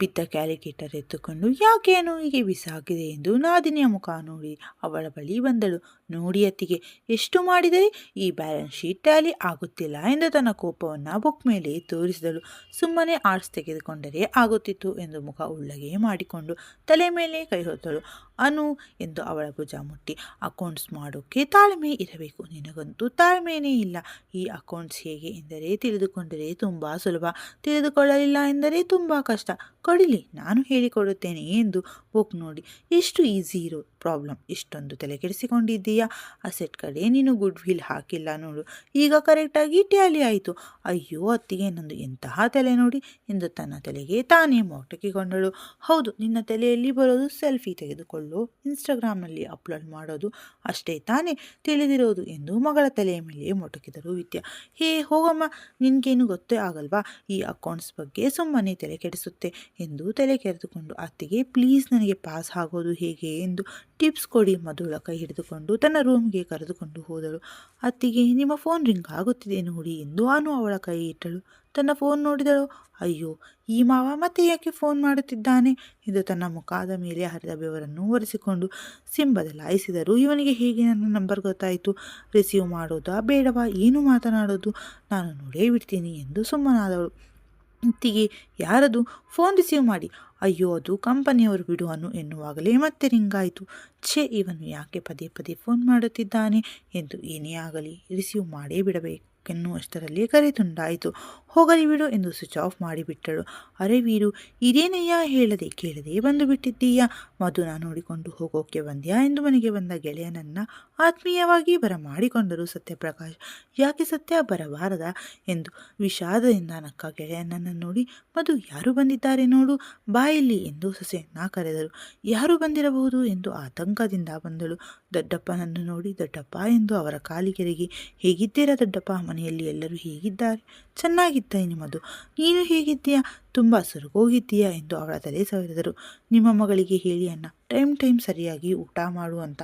ಬಿದ್ದ ಕ್ಯಾಲಿಕೇಟರ್ ಎತ್ತುಕೊಂಡು ಯಾಕೇನು ಹೀಗೆ ಬಿಸಾಕಿದೆ ಎಂದು ನಾದಿನಿಯ ಮುಖ ನೋಡಿ ಅವಳ ಬಳಿ ಬಂದಳು. ನೋಡಿ ಅತ್ತಿಗೆ, ಎಷ್ಟು ಮಾಡಿದರೆ ಈ ಬ್ಯಾಲೆನ್ಸ್ ಶೀಟ್ ಟ್ಯಾಲಿ ಆಗುತ್ತಿಲ್ಲ ಎಂದು ತನ್ನ ಕೋಪವನ್ನು ಬುಕ್ ಮೇಲೆ ತೋರಿಸಿದಳು. ಸುಮ್ಮನೆ ಆರ್ಟ್ಸ್ ತೆಗೆದುಕೊಂಡರೆ ಆಗುತ್ತಿತ್ತು ಎಂದು ಮುಖ ಉಳ್ಳಗೆ ಮಾಡಿಕೊಂಡು ತಲೆ ಮೇಲೆ ಕೈ ಹೊತ್ತಳು. ಅನು ಎಂದು ಅವಳ ಭುಜ ಮುಟ್ಟಿ, ಅಕೌಂಟ್ಸ್ ಮಾಡೋಕ್ಕೆ ತಾಳ್ಮೆ ಇರಬೇಕು. ನಿನಗಂತೂ ತಾಳ್ಮೆಯೇ ಇಲ್ಲ. ಈ ಅಕೌಂಟ್ಸ್ ಹೇಗೆ ಎಂದರೆ ತಿಳಿದುಕೊಂಡರೆ ತುಂಬ ಸುಲಭ, ತಿಳಿದುಕೊಳ್ಳಲಿಲ್ಲ ಎಂದರೆ ತುಂಬ ಕಷ್ಟ. ಕೊಡಿಲಿ, ನಾನು ಹೇಳಿಕೊಡುತ್ತೇನೆ ಎಂದು ಬುಕ್ ನೋಡಿ. ಎಷ್ಟು ಈಸಿ ಇರೋ ಪ್ರಾಬ್ಲಮ್, ಇಷ್ಟೊಂದು ತಲೆ ಕೆಡಿಸಿಕೊಂಡಿದ್ದೀಯಾ? ಅಸೆಟ್ ಕಡೆ ನೀನು ಗುಡ್ ವಿಲ್ ಹಾಕಿಲ್ಲ ನೋಡು, ಈಗ ಕರೆಕ್ಟಾಗಿ ಟ್ಯಾಲಿ ಆಯಿತು. ಅಯ್ಯೋ ಅತ್ತಿಗೆ, ನಂದು ಎಂತಹ ತಲೆ ನೋಡಿ ಎಂದು ತನ್ನ ತಲೆಗೆ ತಾನೇ ಮೊಟಕಿಕೊಂಡಳು. ಹೌದು, ನಿನ್ನ ತಲೆಯಲ್ಲಿ ಬರೋದು ಸೆಲ್ಫಿ ತೆಗೆದುಕೊಳ್ಳು, ಇನ್ಸ್ಟಾಗ್ರಾಮ್ನಲ್ಲಿ ಅಪ್ಲೋಡ್ ಮಾಡೋದು ಅಷ್ಟೇ ತಾನೇ ತಿಳಿದಿರೋದು ಎಂದು ಮಗಳ ತಲೆಯ ಮೇಲೆ ಮೊಟಕಿದರು ವಿದ್ಯಾ. ಹೇ ಹೋಗಮ್ಮ, ನಿನಗೇನು ಗೊತ್ತೇ ಆಗಲ್ವಾ ಈ ಅಕೌಂಟ್ಸ್ ಬಗ್ಗೆ, ಸುಮ್ಮನೆ ತಲೆ ಕೆಡಿಸುತ್ತೆ ಎಂದು ತಲೆ ಕೆರೆದುಕೊಂಡು, ಅತ್ತಿಗೆ ಪ್ಲೀಸ್ ನನಗೆ ಪಾಸ್ ಆಗೋದು ಹೇಗೆ ಎಂದು ಟಿಪ್ಸ್ ಕೊಡಿ. ಮಧುಳ ಕೈ ಹಿಡಿದುಕೊಂಡು ತನ್ನ ರೂಮ್ಗೆ ಕರೆದುಕೊಂಡು ಹೋದಳು. ಅತ್ತಿಗೆ, ನಿಮ್ಮ ಫೋನ್ ರಿಂಗ್ ಆಗುತ್ತಿದೆ ನೋಡಿ ಎಂದು ಅನು ಅವಳ ಕೈ ಇಟ್ಟಳು. ತನ್ನ ಫೋನ್ ನೋಡಿದಳು. ಅಯ್ಯೋ, ಈ ಮಾವ ಮತ್ತೆ ಯಾಕೆ ಫೋನ್ ಮಾಡುತ್ತಿದ್ದಾನೆ ಎಂದು ತನ್ನ ಮುಖದ ಮೇಲೆ ಹರಿದ ಬೆವರನ್ನು ಒರೆಸಿಕೊಂಡು ಸಿಮ್ ಬದಲಾಯಿಸಿದರು. ಇವನಿಗೆ ಹೇಗೆ ನನ್ನ ನಂಬರ್ ಗೊತ್ತಾಯಿತು? ರಿಸೀವ್ ಮಾಡೋದಾ ಬೇಡವಾ? ಏನು ಮಾತನಾಡೋದು? ನಾನು ನೋಡೇ ಬಿಡ್ತೀನಿ ಎಂದು ಸುಮ್ಮನಾದಳು. ಅತ್ತಿಗೆ, ಯಾರದು? ಫೋನ್ ರಿಸೀವ್ ಮಾಡಿ. ಅಯ್ಯೋ, ಅದು ಕಂಪನಿಯವರು ಬಿಡು ಅನು ಎನ್ನುವಾಗಲೇ ಮತ್ತೆ ರಿಂಗಾಯಿತು. ಛೇ, ಇವನು ಯಾಕೆ ಪದೇ ಪದೇ ಫೋನ್ ಮಾಡುತ್ತಿದ್ದಾನೆ ಎಂದು ಏನೇ ಆಗಲಿ ರಿಸೀವ್ ಮಾಡೇ ಬಿಡಬೇಕೆನ್ನುವಷ್ಟರಲ್ಲಿ ಕರೆ ತುಂಡಾಯಿತು. ಹೋಗಲಿ ಬಿಡು ಎಂದು ಸ್ವಿಚ್ ಆಫ್ ಮಾಡಿಬಿಟ್ಟಳು. ಅರೆ ವೀರು, ಇದೇನಯ್ಯ ಹೇಳದೆ ಕೇಳದೆ ಬಂದು ಬಿಟ್ಟಿದ್ದೀಯಾ? ಮಧುನ ನೋಡಿಕೊಂಡು ಹೋಗೋಕೆ ಬಂದ್ಯಾ ಎಂದು ಮನೆಗೆ ಬಂದ ಗೆಳೆಯನನ್ನು ಆತ್ಮೀಯವಾಗಿ ಬರಮಾಡಿಕೊಂಡರು ಸತ್ಯಪ್ರಕಾಶ್. ಯಾಕೆ ಸತ್ಯ ಬರಬಾರದ ಎಂದು ವಿಷಾದದಿಂದ ನಕ್ಕ ಗೆಳೆಯನನ್ನು ನೋಡಿ, ಮಧು ಯಾರು ಬಂದಿದ್ದಾರೆ ನೋಡು, ಬಾಯಲ್ಲಿ ಎಂದು ಸೊಸೆಯನ್ನ ಕರೆದರು. ಯಾರು ಬಂದಿರಬಹುದು ಎಂದು ಆತಂಕದಿಂದ ಬಂದಳು. ದೊಡ್ಡಪ್ಪನನ್ನು ನೋಡಿ, ದೊಡ್ಡಪ್ಪ ಎಂದು ಅವರ ಕಾಲಿಗೆರೆಗೆ, ಹೇಗಿದ್ದೀರಾ ದೊಡ್ಡಪ್ಪ? ಮನೆಯಲ್ಲಿ ಎಲ್ಲರೂ ಹೇಗಿದ್ದಾರೆ? ಚೆನ್ನಾಗಿದ್ದೇನೆ ಮಧು, ನೀನು ಹೇಗಿದ್ದೀಯಾ? ತುಂಬ ಸೊರಗೋಗಿದ್ದೀಯಾ ಎಂದು ಅವಳ ತಲೆ ಸವರಿದರು. ನಿಮ್ಮ ಮಗಳಿಗೆ ಹೇಳಿ ಅಣ್ಣ, ಟೈಮ್ ಸರಿಯಾಗಿ ಊಟ ಮಾಡು ಅಂತ.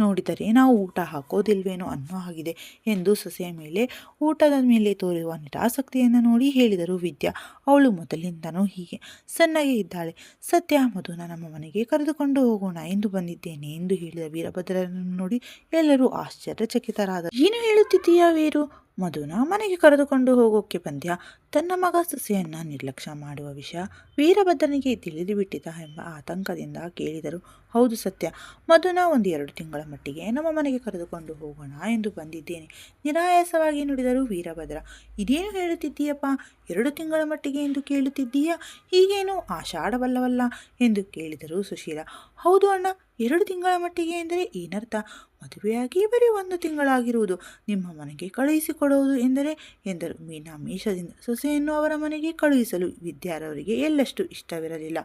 ನೋಡಿದರೆ ನಾವು ಊಟ ಹಾಕೋದಿಲ್ವೇನೋ ಅನ್ನೋ ಆಗಿದೆ ಎಂದು ಸೊಸೆಯ ಮೇಲೆ ಊಟದ ಮೇಲೆ ತೋರುವ ನಿರಾಸಕ್ತಿಯನ್ನು ನೋಡಿ ಹೇಳಿದರು ವಿದ್ಯಾ. ಅವಳು ಮೊದಲಿಂದನೂ ಹೀಗೆ ಸಣ್ಣಗೆ ಇದ್ದಾಳೆ. ಸತ್ಯ, ಮಧುನ ನಮ್ಮ ಮನೆಗೆ ಕರೆದುಕೊಂಡು ಹೋಗೋಣ ಎಂದು ಬಂದಿದ್ದೇನೆ ಎಂದು ಹೇಳಿದ ವೀರಭದ್ರನನ್ನು ನೋಡಿ ಎಲ್ಲರೂ ಆಶ್ಚರ್ಯಚಕಿತರಾದರು. ಏನು ಹೇಳುತ್ತಿದ್ದೀಯಾ ವೀರು? ಮಧುನ ಮನೆಗೆ ಕರೆದುಕೊಂಡು ಹೋಗೋಕ್ಕೆ ಬಂದ್ಯಾ? ತನ್ನ ಮಗ ಸೊಸೆಯನ್ನು ನಿರ್ಲಕ್ಷ್ಯ ಮಾಡುವ ವಿಷಯ ವೀರಭದ್ರನಿಗೆ ತಿಳಿದು ಬಿಟ್ಟಿದ್ದ ಎಂಬ ಆತಂಕದಿಂದ ಕೇಳಿದರು. ಹೌದು ಸತ್ಯ, ಮಧುನ 1-2 ತಿಂಗಳ ಮಟ್ಟಿಗೆ ನಮ್ಮ ಮನೆಗೆ ಕರೆದುಕೊಂಡು ಹೋಗೋಣ ಎಂದು ಬಂದಿದ್ದೇನೆ, ನಿರಾಯಾಸವಾಗಿ ನುಡಿದರು ವೀರಭದ್ರ. ಇದೇನು ಹೇಳುತ್ತಿದ್ದೀಯಪ್ಪ? 2 ತಿಂಗಳ ಮಟ್ಟಿಗೆ ಎಂದು ಕೇಳುತ್ತಿದ್ದೀಯಾ? ಹೀಗೇನು ಆಷಾಢವಲ್ಲವಲ್ಲ ಎಂದು ಕೇಳಿದರು ಸುಶೀಲ. ಹೌದು ಅಣ್ಣ, 2 ತಿಂಗಳ ಮಟ್ಟಿಗೆ ಎಂದರೆ ಏನರ್ಥ? ಮದುವೆಯಾಗಿ ಬರೀ 1 ತಿಂಗಳಾಗಿರುವುದು, ನಿಮ್ಮ ಮನೆಗೆ ಕಳುಹಿಸಿಕೊಡುವುದು ಎಂದರೆ ಎಂದರು ಮೀನಾ ಮೇಷದಿಂದ. ಸೊಸೆಯನ್ನು ಅವರ ಮನೆಗೆ ಕಳುಹಿಸಲು ವಿದ್ಯಾರವರಿಗೆ ಎಳ್ಳಷ್ಟು ಇಷ್ಟವಿರಲಿಲ್ಲ.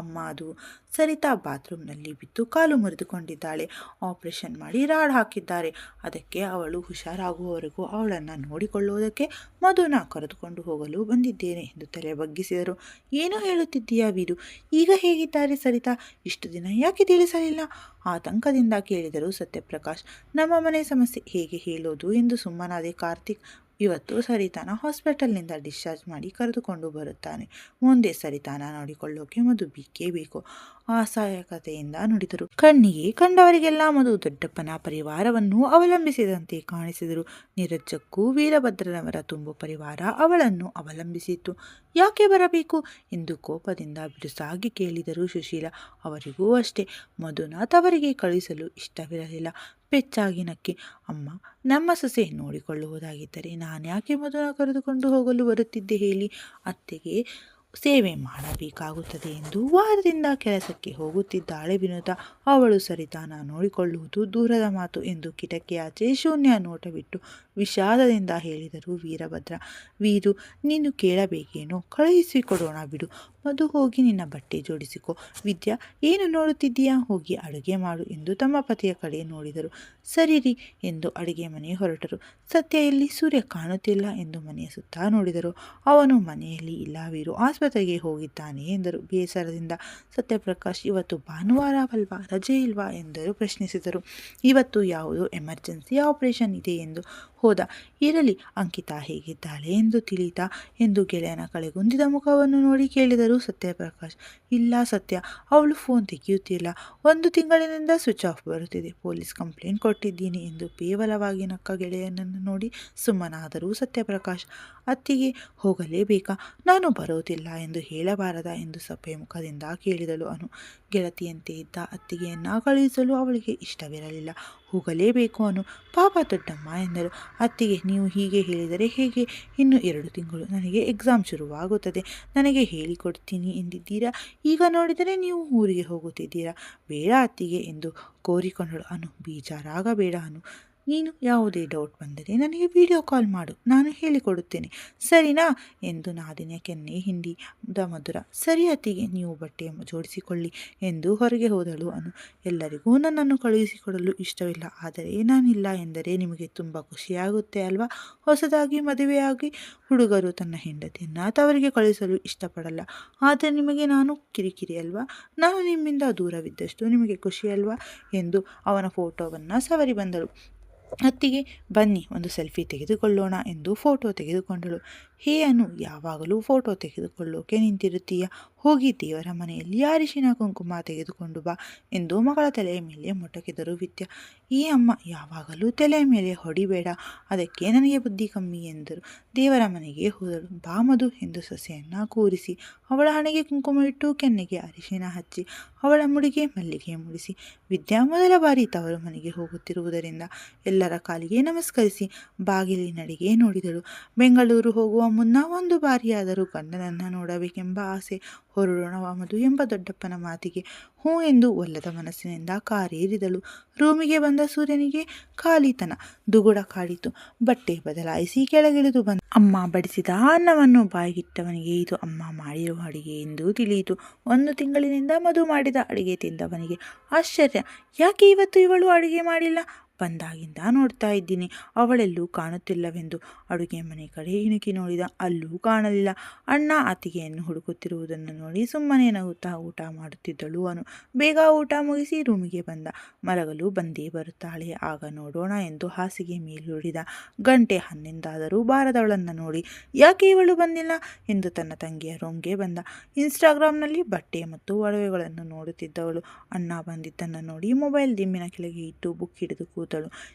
ಅಮ್ಮ, ಅದು ಸರಿತಾ ಬಾತ್ರೂಮ್ನಲ್ಲಿ ಬಿದ್ದು ಕಾಲು ಮುರಿದುಕೊಂಡಿದ್ದಾಳೆ. ಆಪರೇಷನ್ ಮಾಡಿ ರಾಡ್ ಹಾಕಿದ್ದಾರೆ. ಅದಕ್ಕೆ ಅವಳು ಹುಷಾರಾಗುವವರೆಗೂ ಅವಳನ್ನು ನೋಡಿಕೊಳ್ಳುವುದಕ್ಕೆ ಮಧುನ ಕರೆದುಕೊಂಡು ಹೋಗಲು ಬಂದಿದ್ದೇನೆ ಎಂದು ತಲೆ ಬಗ್ಗಿಸಿದರು. ಏನು ಹೇಳುತ್ತಿದ್ದೀಯಾ ವೀರು? ಈಗ ಹೇಗಿದ್ದಾರೆ ಸರಿತಾ? ಇಷ್ಟು ದಿನ ಯಾಕೆ ತಿಳಿಸಲಿಲ್ಲ? ಆತಂಕದಿಂದ ಕೇಳಿದರು ಸತ್ಯಪ್ರಕಾಶ್. ನಮ್ಮ ಮನೆ ಸಮಸ್ಯೆ ಹೇಗೆ ಹೇಳೋದು ಎಂದು ಸುಮ್ಮನಾದೆ ಕಾರ್ತಿಕ್. ಇವತ್ತು ಸರಿತಾನ ಹಾಸ್ಪಿಟಲ್ನಿಂದ ಡಿಸ್ಚಾರ್ಜ್ ಮಾಡಿ ಕರೆದುಕೊಂಡು ಬರುತ್ತಾನೆ. ಮುಂದೆ ಸರಿತಾನ ನೋಡಿಕೊಳ್ಳೋಕೆ ಮಧು ಬೇಕೇ ಬೇಕು, ಅಸಹಾಯಕತೆಯಿಂದ ನುಡಿದರು. ಕಣ್ಣಿಗೆ ಕಂಡವರಿಗೆಲ್ಲ ಮಧು ದೊಡ್ಡಪ್ಪನ ಪರಿವಾರವನ್ನು ಅವಲಂಬಿಸಿದಂತೆ ಕಾಣಿಸಿದರು. ನಿರಜ್ಜಕ್ಕೂ ವೀರಭದ್ರನವರ ತುಂಬು ಪರಿವಾರ ಅವಳನ್ನು ಅವಲಂಬಿಸಿತ್ತು. ಯಾಕೆ ಬರಬೇಕು ಎಂದು ಕೋಪದಿಂದ ಬಿರುಸಾಗಿ ಕೇಳಿದರು ಸುಶೀಲ. ಅವರಿಗೂ ಅಷ್ಟೇ, ಮಧುನ ತವರಿಗೆ ಕಳುಹಿಸಲು ಇಷ್ಟವಿರಲಿಲ್ಲ. ಪೆಚ್ಚಾಗಿ ನಕ್ಕಿ, ಅಮ್ಮ, ನಮ್ಮ ಸೊಸೆ ನೋಡಿಕೊಳ್ಳುವುದಾಗಿದ್ದರೆ ನಾನ್ಯಾಕೆ ಮಧುನ ಕರೆದುಕೊಂಡು ಹೋಗಲು ಬರುತ್ತಿದ್ದೆ ಹೇಳಿ? ಅತ್ತೆಗೆ ಸೇವೆ ಮಾಡಬೇಕಾಗುತ್ತದೆ ಎಂದು ವಾರದಿಂದ ಕೆಲಸಕ್ಕೆ ಹೋಗುತ್ತಿದ್ದಾಳೆ ವಿನುತಾ. ಅವಳು ಸರಿತಾನ ನೋಡಿಕೊಳ್ಳುವುದು ದೂರದ ಮಾತು ಎಂದು ಕಿಟಕಿಯಾಚೆ ಶೂನ್ಯ ನೋಟವಿಟ್ಟು ವಿಷಾದದಿಂದ ಹೇಳಿದರು ವೀರಭದ್ರ. ವೀರು, ನೀನು ಕೇಳಬೇಕೇನೋ? ಕಳುಹಿಸಿಕೊಡೋಣ ಬಿಡು. ಮಧು ಹೋಗಿ ನಿನ್ನ ಬಟ್ಟೆ ಜೋಡಿಸಿಕೊ. ವಿದ್ಯಾ ಏನು ನೋಡುತ್ತಿದ್ದೀಯಾ, ಹೋಗಿ ಅಡುಗೆ ಮಾಡು ಎಂದು ತಮ್ಮ ಪತಿಯ ಕಡೆ ನೋಡಿದರು. ಸರಿ ರೀ ಎಂದು ಅಡುಗೆ ಮನೆ ಹೊರಟರು. ಸತ್ಯ ಎಲ್ಲಿ, ಸೂರ್ಯ ಕಾಣುತ್ತಿಲ್ಲ ಎಂದು ಮನೆಯ ಸುತ್ತ ನೋಡಿದರು. ಅವನು ಮನೆಯಲ್ಲಿ ಇಲ್ಲ, ವೀರು ಆಸ್ಪತ್ರೆಗೆ ಹೋಗಿದ್ದಾನೆ ಎಂದರು ಬೇಸರದಿಂದ. ಸತ್ಯಪ್ರಕಾಶ್ ಇವತ್ತು ಭಾನುವಾರವಲ್ವಾ, ರಜೆ ಇಲ್ವಾ ಎಂದರು ಪ್ರಶ್ನಿಸಿದರು. ಇವತ್ತು ಯಾವುದೋ ಎಮರ್ಜೆನ್ಸಿ ಆಪರೇಷನ್ ಇದೆ ಎಂದು ಹೋದ. ಇರಲಿ, ಅಂಕಿತಾ ಹೇಗಿದ್ದಾಳೆ ಎಂದು ತಿಳಿತಾ ಎಂದು ಗೆಳೆಯನ ಕಳೆಗುಂದಿದ ಮುಖವನ್ನು ನೋಡಿ ಕೇಳಿದರು ಸತ್ಯಪ್ರಕಾಶ್. ಇಲ್ಲ ಸತ್ಯ, ಅವಳು ಫೋನ್ ತೆಗೆಯುತ್ತಿಲ್ಲ, 1 ತಿಂಗಳಿನಿಂದ ಸ್ವಿಚ್ ಆಫ್ ಬರುತ್ತಿದೆ, ಪೊಲೀಸ್ ಕಂಪ್ಲೇಂಟ್ ಕೊಟ್ಟಿದ್ದೀನಿ ಎಂದು ಕೇವಲವಾಗಿ ನಕ್ಕ ಗೆಳೆಯನನ್ನು ನೋಡಿ ಸುಮ್ಮನಾದರು ಸತ್ಯಪ್ರಕಾಶ್. ಅತ್ತಿಗೆ ಹೋಗಲೇಬೇಕಾ, ನಾನು ಬರೋದಿಲ್ಲ ಎಂದು ಹೇಳಬಾರದ ಎಂದು ಸಭೆ ಮುಖದಿಂದ ಕೇಳಿದಳು ಅನು. ಗೆಳತಿಯಂತೆ ಇದ್ದ ಅತ್ತಿಗೆಯನ್ನ ಕಳುಹಿಸಲು ಅವಳಿಗೆ ಇಷ್ಟವಿರಲಿಲ್ಲ. ಹೋಗಲೇಬೇಕು ಅನು, ಪಾಪ ದೊಡ್ಡಮ್ಮ ಎಂದರು. ಅತ್ತಿಗೆ, ನೀವು ಹೀಗೆ ಹೇಳಿದರೆ ಹೇಗೆ, ಇನ್ನು 2 ತಿಂಗಳು ನನಗೆ ಎಕ್ಸಾಮ್ ಶುರುವಾಗುತ್ತದೆ, ನನಗೆ ಹೇಳಿಕೊಡ್ತೀನಿ ಎಂದಿದ್ದೀರಾ, ಈಗ ನೋಡಿದರೆ ನೀವು ಊರಿಗೆ ಹೋಗುತ್ತಿದ್ದೀರಾ. ಬೇಡ ಅತ್ತಿಗೆ ಎಂದು ಕೋರಿಕೊಂಡಳು ಅನು. ಬೇಜಾರಾಗಬೇಡ ಅನು, ನೀನು ಯಾವುದೇ ಡೌಟ್ ಬಂದರೆ ನನಗೆ ವಿಡಿಯೋ ಕಾಲ್ ಮಾಡು, ನಾನು ಹೇಳಿಕೊಡುತ್ತೇನೆ, ಸರಿನಾ ಎಂದು ನಾದಿನಿಯ ಕೆನ್ನೆ ಹಿಂಡಿದ ಮಧುರ. ಸರಿ ಅತ್ತಿಗೆ, ನೀವು ಬಟ್ಟೆ ಜೋಡಿಸಿಕೊಳ್ಳಿ ಎಂದು ಹೊರಗೆ ಹೋದಳು ಅನು. ಎಲ್ಲರಿಗೂ ನನ್ನನ್ನು ಕಳುಹಿಸಿಕೊಡಲು ಇಷ್ಟವಿಲ್ಲ, ಆದರೆ ನಾನಿಲ್ಲ ಎಂದರೆ ನಿಮಗೆ ತುಂಬ ಖುಷಿಯಾಗುತ್ತೆ ಅಲ್ವಾ. ಹೊಸದಾಗಿ ಮದುವೆಯಾಗಿ ಹುಡುಗರು ತನ್ನ ಹೆಂಡತಿಯನ್ನು ತವರಿಗೆ ಕಳುಹಿಸಲು ಇಷ್ಟಪಡಲ್ಲ, ಆದರೆ ನಿಮಗೆ ನಾನು ಕಿರಿಕಿರಿ ಅಲ್ವಾ, ನಾನು ನಿಮ್ಮಿಂದ ದೂರವಿದ್ದಷ್ಟು ನಿಮಗೆ ಖುಷಿ ಅಲ್ವಾ ಎಂದು ಅವನ ಫೋಟೋವನ್ನು ಸವರಿ ಬಂದಳು. ಅತ್ತಿಗೆ, ಬನ್ನಿ ಒಂದು ಸೆಲ್ಫಿ ತೆಗೆದುಕೊಳ್ಳೋಣ ಎಂದು ಫೋಟೋ ತೆಗೆದುಕೊಂಡಳು. ಹೇ ಅನು, ಯಾವಾಗಲೂ ಫೋಟೋ ತೆಗೆದುಕೊಳ್ಳೋಕೆ ನಿಂತಿರುತ್ತೀಯ, ಹೋಗಿ ದೇವರ ಮನೆಯಲ್ಲಿ ಅರಿಶಿನ ಕುಂಕುಮ ತೆಗೆದುಕೊಂಡು ಬಾ ಎಂದು ಮಗಳ ತಲೆಯ ಮೇಲೆ ಮೊಟಕಿದರು ವಿದ್ಯಾ. ಈ ಅಮ್ಮ ಯಾವಾಗಲೂ ತಲೆಯ ಮೇಲೆ ಹೊಡಿಬೇಡ, ಅದಕ್ಕೆ ನನಗೆ ಬುದ್ಧಿ ಕಮ್ಮಿ ಎಂದರು. ದೇವರ ಮನೆಗೆ ಹೋದಳು. ಬಾ ಮಧು ಎಂದು ಸೊಸೆಯನ್ನು ಕೂರಿಸಿ ಅವಳ ಹಣೆಗೆ ಕುಂಕುಮ ಇಟ್ಟು ಕೆನ್ನೆಗೆ ಅರಿಶಿನ ಹಚ್ಚಿ ಅವಳ ಮುಡಿಗೆ ಮಲ್ಲಿಗೆ ಮುಡಿಸಿ. ವಿದ್ಯಾ ಮೊದಲ ಬಾರಿ ತವರು ಮನೆಗೆ ಹೋಗುತ್ತಿರುವುದರಿಂದ ಎಲ್ಲರ ಕಾಲಿಗೆ ನಮಸ್ಕರಿಸಿ ಬಾಗಿಲಿನಡೆಗೆ ನೋಡಿದಳು. ಬೆಂಗಳೂರು ಹೋಗುವ ಮುನ್ನ 1 ಬಾರಿಯಾದರೂ ಗಂಡನನ್ನು ನೋಡಬೇಕೆಂಬ ಆಸೆ. ಹೊರಡೋಣವ ಮಧು ಎಂಬ ದೊಡ್ಡಪ್ಪನ ಮಾತಿಗೆ ಹ್ಞೂ ಎಂದು ಒಲ್ಲದ ಮನಸ್ಸಿನಿಂದ ಕಾರೇರಿದಳು. ರೂಮಿಗೆ ಬಂದ ಸೂರ್ಯನಿಗೆ ಖಾಲಿತನ ದುಗುಡ ಕಾಡಿತು. ಬಟ್ಟೆ ಬದಲಾಯಿಸಿ ಕೆಳಗಿಳಿದು ಬಂದ. ಅಮ್ಮ ಬಡಿಸಿದ ಅನ್ನವನ್ನು ಬಾಯಿಗಿಟ್ಟವನಿಗೆ ಇದು ಅಮ್ಮ ಮಾಡಿರುವ ಅಡಿಗೆ ಎಂದು ತಿಳಿಯಿತು. 1 ತಿಂಗಳಿನಿಂದ ಮಧು ಮಾಡಿದ ಅಡಿಗೆ ತಿಂದವನಿಗೆ ಆಶ್ಚರ್ಯ. ಯಾಕೆ ಇವತ್ತು ಇವಳು ಅಡಿಗೆ ಮಾಡಿಲ್ಲ, ಬಂದಾಗಿಂದ ನೋಡ್ತಾ ಇದ್ದೀನಿ, ಅವಳೆಲ್ಲೂ ಕಾಣುತ್ತಿಲ್ಲವೆಂದು ಅಡುಗೆ ಮನೆ ಕಡೆ ಇಣುಕಿ ನೋಡಿದ. ಅಲ್ಲೂ ಕಾಣಲಿಲ್ಲ. ಅಣ್ಣ ಅತ್ತಿಗೆಯನ್ನು ಹುಡುಕುತ್ತಿರುವುದನ್ನು ನೋಡಿ ಸುಮ್ಮನೆ ನಗುತ್ತಾ ಊಟ ಮಾಡುತ್ತಿದ್ದಳು ಅನು. ಬೇಗ ಊಟ ಮುಗಿಸಿ ರೂಮಿಗೆ ಬಂದ. ಮಲಗಲು ಬಂದೇ ಬರುತ್ತಾಳೆ, ಆಗ ನೋಡೋಣ ಎಂದು ಹಾಸಿಗೆ ಮೇಲುಳಿದ. ಗಂಟೆ 11 ಬಾರದವಳನ್ನು ನೋಡಿ ಯಾಕೆ ಇವಳು ಬಂದಿಲ್ಲ ಎಂದು ತನ್ನ ತಂಗಿಯ ರೂಮ್ಗೆ ಬಂದ. ಇನ್ಸ್ಟಾಗ್ರಾಮ್ನಲ್ಲಿ ಬಟ್ಟೆ ಮತ್ತು ಒಡವೆಗಳನ್ನು ನೋಡುತ್ತಿದ್ದವಳು. ಅಣ್ಣ ಬಂದಿದ್ದನ್ನು ನೋಡಿ ಮೊಬೈಲ್ ದಿಮ್ಮಿನ ಕೆಳಗೆ ಇಟ್ಟು ಬುಕ್ ಹಿಡಿದು ಕೂತಳು.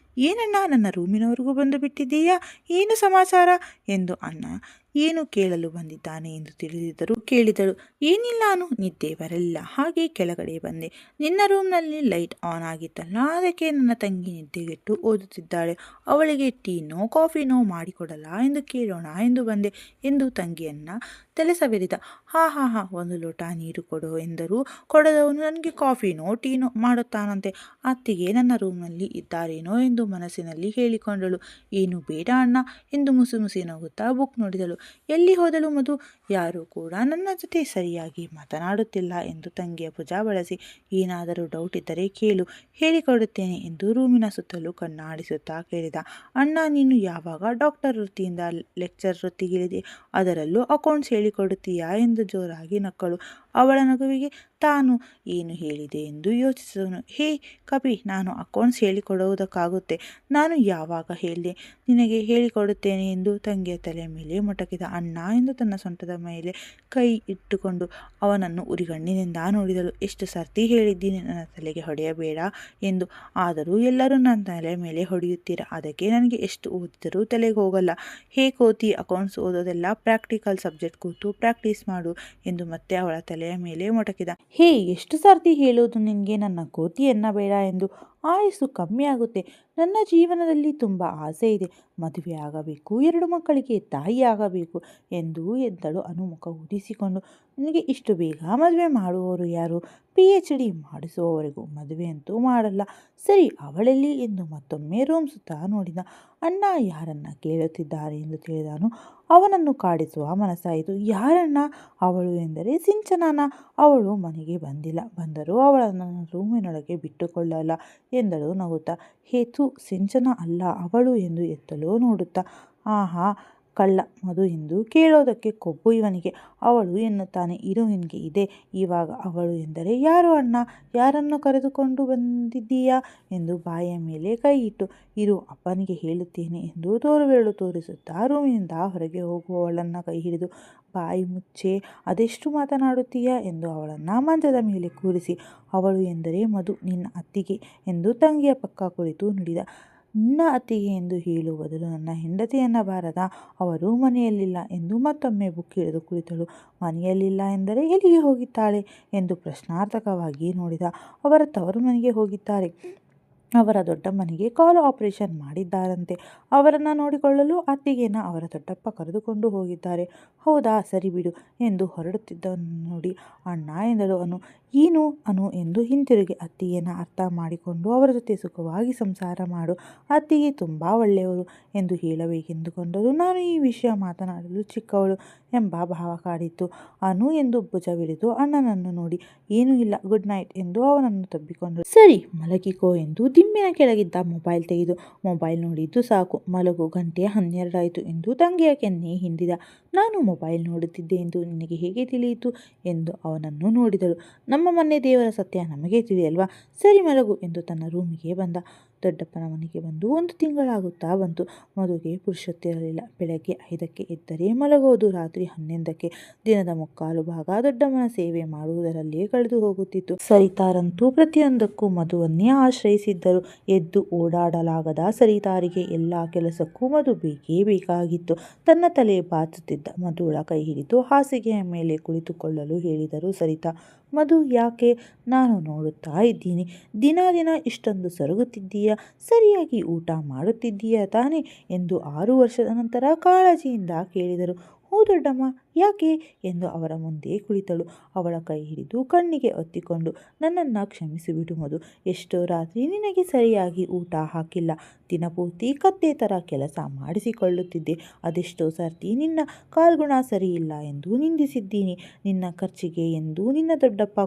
ಏನಣ್ಣ, ನನ್ನ ರೂಮಿನವರೆಗೂ ಬಂದು ಬಿಟ್ಟಿದ್ದೀಯಾ, ಏನು ಸಮಾಚಾರ ಎಂದು ಅಣ್ಣ ಏನು ಕೇಳಲು ಬಂದಿದ್ದಾನೆ ಎಂದು ಕೇಳಿದಳು. ಏನಿಲ್ಲ ಅನು, ನಿದ್ದೆ ಬರಲಿಲ್ಲ, ಹಾಗೆ ಕೆಳಗಡೆ ಬಂದೆ. ನಿನ್ನ ರೂಮ್ನಲ್ಲಿ ಲೈಟ್ ಆನ್ ಆಗಿತ್ತಲ್ಲ, ಅದಕ್ಕೆ ನನ್ನ ತಂಗಿ ನಿದ್ದೆಗೆಟ್ಟು ಓದುತ್ತಿದ್ದಾಳೆ, ಅವಳಿಗೆ ಟೀನೋ ಕಾಫಿನೋ ಮಾಡಿಕೊಡಲ್ಲ ಎಂದು ಕೇಳೋಣ ಎಂದು ಬಂದೆ ಎಂದು ತಂಗಿಯನ್ನ ತಲೆ ಸವರಿದ. ಹಾ 1 ಲೋಟ ನೀರು ಕೊಡು ಎಂದರೂ ಕೊಡದವನು ನನಗೆ ಕಾಫಿನೋ ಟೀನೋ ಮಾಡುತ್ತಾನಂತೆ. ಅತ್ತಿಗೆ ನನ್ನ ರೂಮ್ನಲ್ಲಿ ಇದ್ದಾರೇನೋ ಎಂದು ಮನಸ್ಸಿನಲ್ಲಿ ಹೇಳಿಕೊಂಡಳು. ಏನು ಬೇಡ ಅಣ್ಣ ಎಂದು ಮುಸಿ ನಗುತ್ತಾ ಬುಕ್ ನೋಡಿದಳು. ಎಲ್ಲಿ ಹೋದಳು ಮಧು, ಯಾರೂ ಕೂಡ ನನ್ನ ಜೊತೆ ಸರಿಯಾಗಿ ಮಾತನಾಡುತ್ತಿಲ್ಲ ಎಂದು ತಂಗಿಯ ಭುಜ ಬಳಸಿ ಏನಾದರೂ ಡೌಟ್ ಇದ್ದರೆ ಕೇಳು, ಹೇಳಿಕೊಡುತ್ತೇನೆ ಎಂದು ರೂಮಿನ ಸುತ್ತಲೂ ಕಣ್ಣಾಡಿಸುತ್ತಾ ಕೇಳಿದ. ಅಣ್ಣ, ನೀನು ಯಾವಾಗ ಡಾಕ್ಟರ್ ವೃತ್ತಿಯಿಂದ ಲೆಕ್ಚರ್ ವೃತ್ತಿಗಿಳಿದೆ, ಅದರಲ್ಲೂ ಅಕೌಂಟ್ಸ್ ಹೇಳಿಕೊಡುತ್ತೀಯಾ ಎಂದು ಜೋರಾಗಿ ನಕ್ಕಳು. ಅವಳ ನಗುವಿಗೆ ತಾನು ಏನು ಹೇಳಿದೆ ಎಂದು ಯೋಚಿಸಿದನು. ಹೇ ಕಪಿ, ನಾನು ಅಕೌಂಟ್ಸ್ ಹೇಳಿಕೊಡುವುದಕ್ಕಾಗುತ್ತೆ, ನಾನು ಯಾವಾಗ ಹೇಳಿದೆ ನಿನಗೆ ಹೇಳಿಕೊಡುತ್ತೇನೆ ಎಂದು ತಂಗಿಯ ತಲೆಯ ಮೇಲೆ ಮೊಟಕಿದ. ಅಣ್ಣ ಎಂದು ತನ್ನ ಸೊಂಟದ ಮೇಲೆ ಕೈ ಇಟ್ಟುಕೊಂಡು ಅವನನ್ನು ಉರಿಗಣ್ಣಿನಿಂದ ನೋಡಿದಳು. ಎಷ್ಟು ಸರ್ತಿ ಹೇಳಿದ್ದೀನಿ ನನ್ನ ತಲೆಗೆ ಹೊಡೆಯಬೇಡ ಎಂದು, ಆದರೂ ಎಲ್ಲರೂ ನನ್ನ ತಲೆ ಮೇಲೆ ಹೊಡೆಯುತ್ತೀರ, ಅದಕ್ಕೆ ನನಗೆ ಎಷ್ಟು ಓದಿದರೂ ತಲೆಗೆ ಹೋಗಲ್ಲ. ಹೇ ಕೋತಿ, ಅಕೌಂಟ್ಸ್ ಓದೋದೆಲ್ಲ ಪ್ರಾಕ್ಟಿಕಲ್ ಸಬ್ಜೆಕ್ಟ್, ಕೂತು ಪ್ರಾಕ್ಟೀಸ್ ಮಾಡು ಎಂದು ಮತ್ತೆ ಅವಳ ತಲೆಯ ಮೇಲೆ ಮೊಟಕಿದ. ಹೇ, ಎಷ್ಟು ಸರ್ತಿ ಹೇಳೋದು ನಿನಗೆ ನನ್ನ ಕೋತಿ ಎನ್ನಬೇಡ ಎಂದು. ಆಯುಸ್ಸು ಕಮ್ಮಿ ಆಗುತ್ತೆ. ನನ್ನ ಜೀವನದಲ್ಲಿ ತುಂಬ ಆಸೆ ಇದೆ. ಮದುವೆ ಆಗಬೇಕು, 2 ಮಕ್ಕಳಿಗೆ ತಾಯಿ ಆಗಬೇಕು ಎಂದು ಎದ್ದಳು ಅನು ಮುಖ ಉದಿಸಿಕೊಂಡು. ನನಗೆ ಇಷ್ಟು ಬೇಗ ಮದುವೆ ಮಾಡುವವರು ಯಾರು? PhD ಮಾಡಿಸುವವರೆಗೂ ಮದುವೆ ಅಂತೂ ಮಾಡಲ್ಲ. ಸರಿ, ಅವಳೆಲ್ಲಿ ಎಂದು ಮತ್ತೊಮ್ಮೆ ರೂಮ್ ಸುತ್ತ ನೋಡಿದ. ಅಣ್ಣ ಯಾರನ್ನ ಕೇಳುತ್ತಿದ್ದಾರೆ ಎಂದು ತಿಳಿದನು. ಅವನನ್ನು ಕಾಡಿಸುವ ಮನಸ್ಸಾಯಿತು. ಯಾರಣ್ಣ? ಅವಳು ಎಂದರೆ ಸಿಂಚನನ. ಅವಳು ಮನೆಗೆ ಬಂದಿಲ್ಲ. ಬಂದರೂ ಅವಳನ್ನು ರೂಮಿನೊಳಗೆ ಬಿಟ್ಟುಕೊಳ್ಳಲ್ಲ ಎಂದಳು ನಗುತ್ತಾ. ಹೇತು, ಸಿಂಚನ ಅಲ್ಲ ಅವಳು ಎಂದು ಎತ್ತಲು ನೋಡುತ್ತಾ. ಆಹಾ, ಕಳ್ಳ ಮಧು ಎಂದು ಕೇಳೋದಕ್ಕೆ ಕೊಬ್ಬು ಇವನಿಗೆ. ಅವಳು ಎನ್ನುತ್ತಾನೆ. ಇರು, ನಿನಗೆ ಇದೆ ಇವಾಗ. ಅವಳು ಎಂದರೆ ಯಾರು ಅಣ್ಣ? ಯಾರನ್ನು ಕರೆದುಕೊಂಡು ಬಂದಿದ್ದೀಯಾ ಎಂದು ಬಾಯಿಯ ಮೇಲೆ ಕೈ ಇಟ್ಟು. ಇರು, ಅಪ್ಪನಿಗೆ ಹೇಳುತ್ತೇನೆ ಎಂದು ತೋರುಬೆರಳು ತೋರಿಸುತ್ತಾ ರೂಮಿನಿಂದ ಹೊರಗೆ ಹೋಗುವವಳನ್ನ ಕೈ ಹಿಡಿದು, ಬಾಯಿ ಮುಚ್ಚೆ, ಅದೆಷ್ಟು ಮಾತನಾಡುತ್ತೀಯಾ ಎಂದು ಅವಳನ್ನು ಮಂಚದ ಮೇಲೆ ಕೂರಿಸಿ, ಅವಳು ಎಂದರೆ ಮಧು, ನಿನ್ನ ಅತ್ತಿಗೆ ಎಂದು ತಂಗಿಯ ಪಕ್ಕ ಕುಳಿತು ನುಡಿದ. ನಿನ್ನ ಅತ್ತಿಗೆ ಎಂದು ಹೇಳುವ ಬದಲು ನನ್ನ ಹೆಂಡತಿ ಎನ್ನಬಾರದಾ? ಅವರು ಮನೆಯಲ್ಲಿಲ್ಲ ಎಂದು ಮತ್ತೊಮ್ಮೆ ಬುಕ್ಕಿಳಿದು ಕುಳಿತಳು. ಮನೆಯಲ್ಲಿಲ್ಲ ಎಂದರೆ ಎಲ್ಲಿಗೆ ಹೋಗಿದ್ದಾಳೆ ಎಂದು ಪ್ರಶ್ನಾರ್ಥಕವಾಗಿ ನೋಡಿದ. ಅವರ ತವರು ಮನೆಗೆ ಹೋಗಿದ್ದಾರೆ. ಅವರ ದೊಡ್ಡಮ್ಮನಿಗೆ ಕಾಲು ಆಪರೇಷನ್ ಮಾಡಿದ್ದಾರಂತೆ. ಅವರನ್ನು ನೋಡಿಕೊಳ್ಳಲು ಅತ್ತಿಗೆನ ಅವರ ದೊಡ್ಡಪ್ಪ ಕರೆದುಕೊಂಡು ಹೋಗಿದ್ದಾರೆ. ಹೌದಾ, ಸರಿ ಬಿಡು ಎಂದು ಹೊರಡುತ್ತಿದ್ದನ್ನು ನೋಡಿ ಅಣ್ಣ ಎಂದಳು ಅನು. ಏನು ಅನು ಎಂದು ಹಿಂತಿರುಗಿ ಅತ್ತಿಗೆನ ಅರ್ಥ ಮಾಡಿಕೊಂಡು ಅವರ ಜೊತೆ ಸುಖವಾಗಿ ಸಂಸಾರ ಮಾಡು. ಅತ್ತಿಗೆ ತುಂಬ ಒಳ್ಳೆಯವರು ಎಂದು ಹೇಳಬೇಕೆಂದುಕೊಂಡರು. ನಾನು ಈ ವಿಷಯ ಮಾತನಾಡಲು ಚಿಕ್ಕವಳು ಎಂಬ ಭಾವ ಕಾಡಿತ್ತು. ಅನು ಎಂದು ಭುಜವಿಡಿದು ಅಣ್ಣನನ್ನು ನೋಡಿ, ಏನೂ ಇಲ್ಲ, ಗುಡ್ ನೈಟ್ ಎಂದು ಅವನನ್ನು ತಬ್ಬಿಕೊಂಡಳು. ಸರಿ, ಮಲಗಿಕೋ ಎಂದು ದಿಮ್ಮಿನ ಕೆಳಗಿದ್ದ ಮೊಬೈಲ್ ತೆಗೆದು, ಮೊಬೈಲ್ ನೋಡಿದ್ದು ಸಾಕು, ಮಲಗು, ಗಂಟೆ 12 ಆಯಿತು ಎಂದು ತಂಗಿಯ ಕೆನ್ನೆ ಹಿಂಡಿದ. ನಾನು ಮೊಬೈಲ್ ನೋಡುತ್ತಿದ್ದೆ ಎಂದು ನಿನಗೆ ಹೇಗೆ ತಿಳಿಯಿತು ಎಂದು ಅವನನ್ನು ನೋಡಿದಳು. ನಮ್ಮ ಮನೆ ದೇವರ ಸತ್ಯ ನಮಗೆ ತಿಳಿಯಲ್ವಾ? ಸರಿ, ಮಲಗು ಎಂದು ತನ್ನ ರೂಮಿಗೆ ಬಂದ. ದೊಡ್ಡಪ್ಪನ ಮನೆಗೆ ಬಂದು 1 ತಿಂಗಳಾಗುತ್ತಾ ಬಂತು. ಮದುವೆಗೆ ಪುರುಷೊತ್ತಿರಲಿಲ್ಲ. ಬೆಳಗ್ಗೆ 5ಕ್ಕೆ ಎದ್ದರೆ ಮಲಗೋದು ರಾತ್ರಿ 11ಕ್ಕೆ. ದಿನದ ಮುಕ್ಕಾಲು ಭಾಗ ದೊಡ್ಡಮ್ಮನ ಸೇವೆ ಮಾಡುವುದರಲ್ಲೇ ಕಳೆದು ಹೋಗುತ್ತಿತ್ತು. ಸರಿತಾರಂತೂ ಪ್ರತಿಯೊಂದಕ್ಕೂ ಮಧುವನ್ನೇ ಆಶ್ರಯಿಸಿದ್ದರು. ಎದ್ದು ಓಡಾಡಲಾಗದ ಸರಿತಾರಿಗೆ ಎಲ್ಲ ಕೆಲಸಕ್ಕೂ ಮಧು ಬೇಕೇ ಬೇಕಾಗಿತ್ತು. ತನ್ನ ತಲೆ ಬಾಚುತ್ತಿದ್ದ ಮಧುಳ ಕೈ ಹಿಡಿದು ಹಾಸಿಗೆಯ ಮೇಲೆ ಕುಳಿತುಕೊಳ್ಳಲು ಹೇಳಿದರು ಸರಿತಾ. ಮಧು, ಯಾಕೆ? ನಾನು ನೋಡುತ್ತಾ ಇದ್ದೀನಿ, ದಿನ ಇಷ್ಟೊಂದು ಸೊರಗುತ್ತಿದ್ದೀಯಾ? ಸರಿಯಾಗಿ ಊಟ ಮಾಡುತ್ತಿದ್ದೀಯಾ ತಾನೆ ಎಂದು 6 ವರ್ಷದ ನಂತರ ಕಾಳಜಿಯಿಂದ ಕೇಳಿದರು. ಹ್ಞೂ ದೊಡ್ಡಮ್ಮ, ಯಾಕೆ ಎಂದು ಅವರ ಮುಂದೆ ಕುಳಿತಳು. ಅವಳ ಕೈ ಹಿಡಿದು ಕಣ್ಣಿಗೆ ಒತ್ತಿಕೊಂಡು, ನನ್ನನ್ನು ಕ್ಷಮಿಸಿಬಿಡು ಮಧು. ಎಷ್ಟೋ ರಾತ್ರಿ ನಿನಗೆ ಸರಿಯಾಗಿ ಊಟ ಹಾಕಿಲ್ಲ. ದಿನಪೂರ್ತಿ ಕತ್ತೆ ಥರ ಕೆಲಸ ಮಾಡಿಸಿಕೊಳ್ಳುತ್ತಿದ್ದೆ. ಅದೆಷ್ಟೋ ಸರ್ತಿ ನಿನ್ನ ಕಾಲ್ಗುಣ ಸರಿಯಿಲ್ಲ ಎಂದು ನಿಂದಿಸಿದ್ದೀನಿ. ನಿನ್ನ ಖರ್ಚಿಗೆ ಎಂದು ನಿನ್ನ ದೊಡ್ಡಪ್ಪ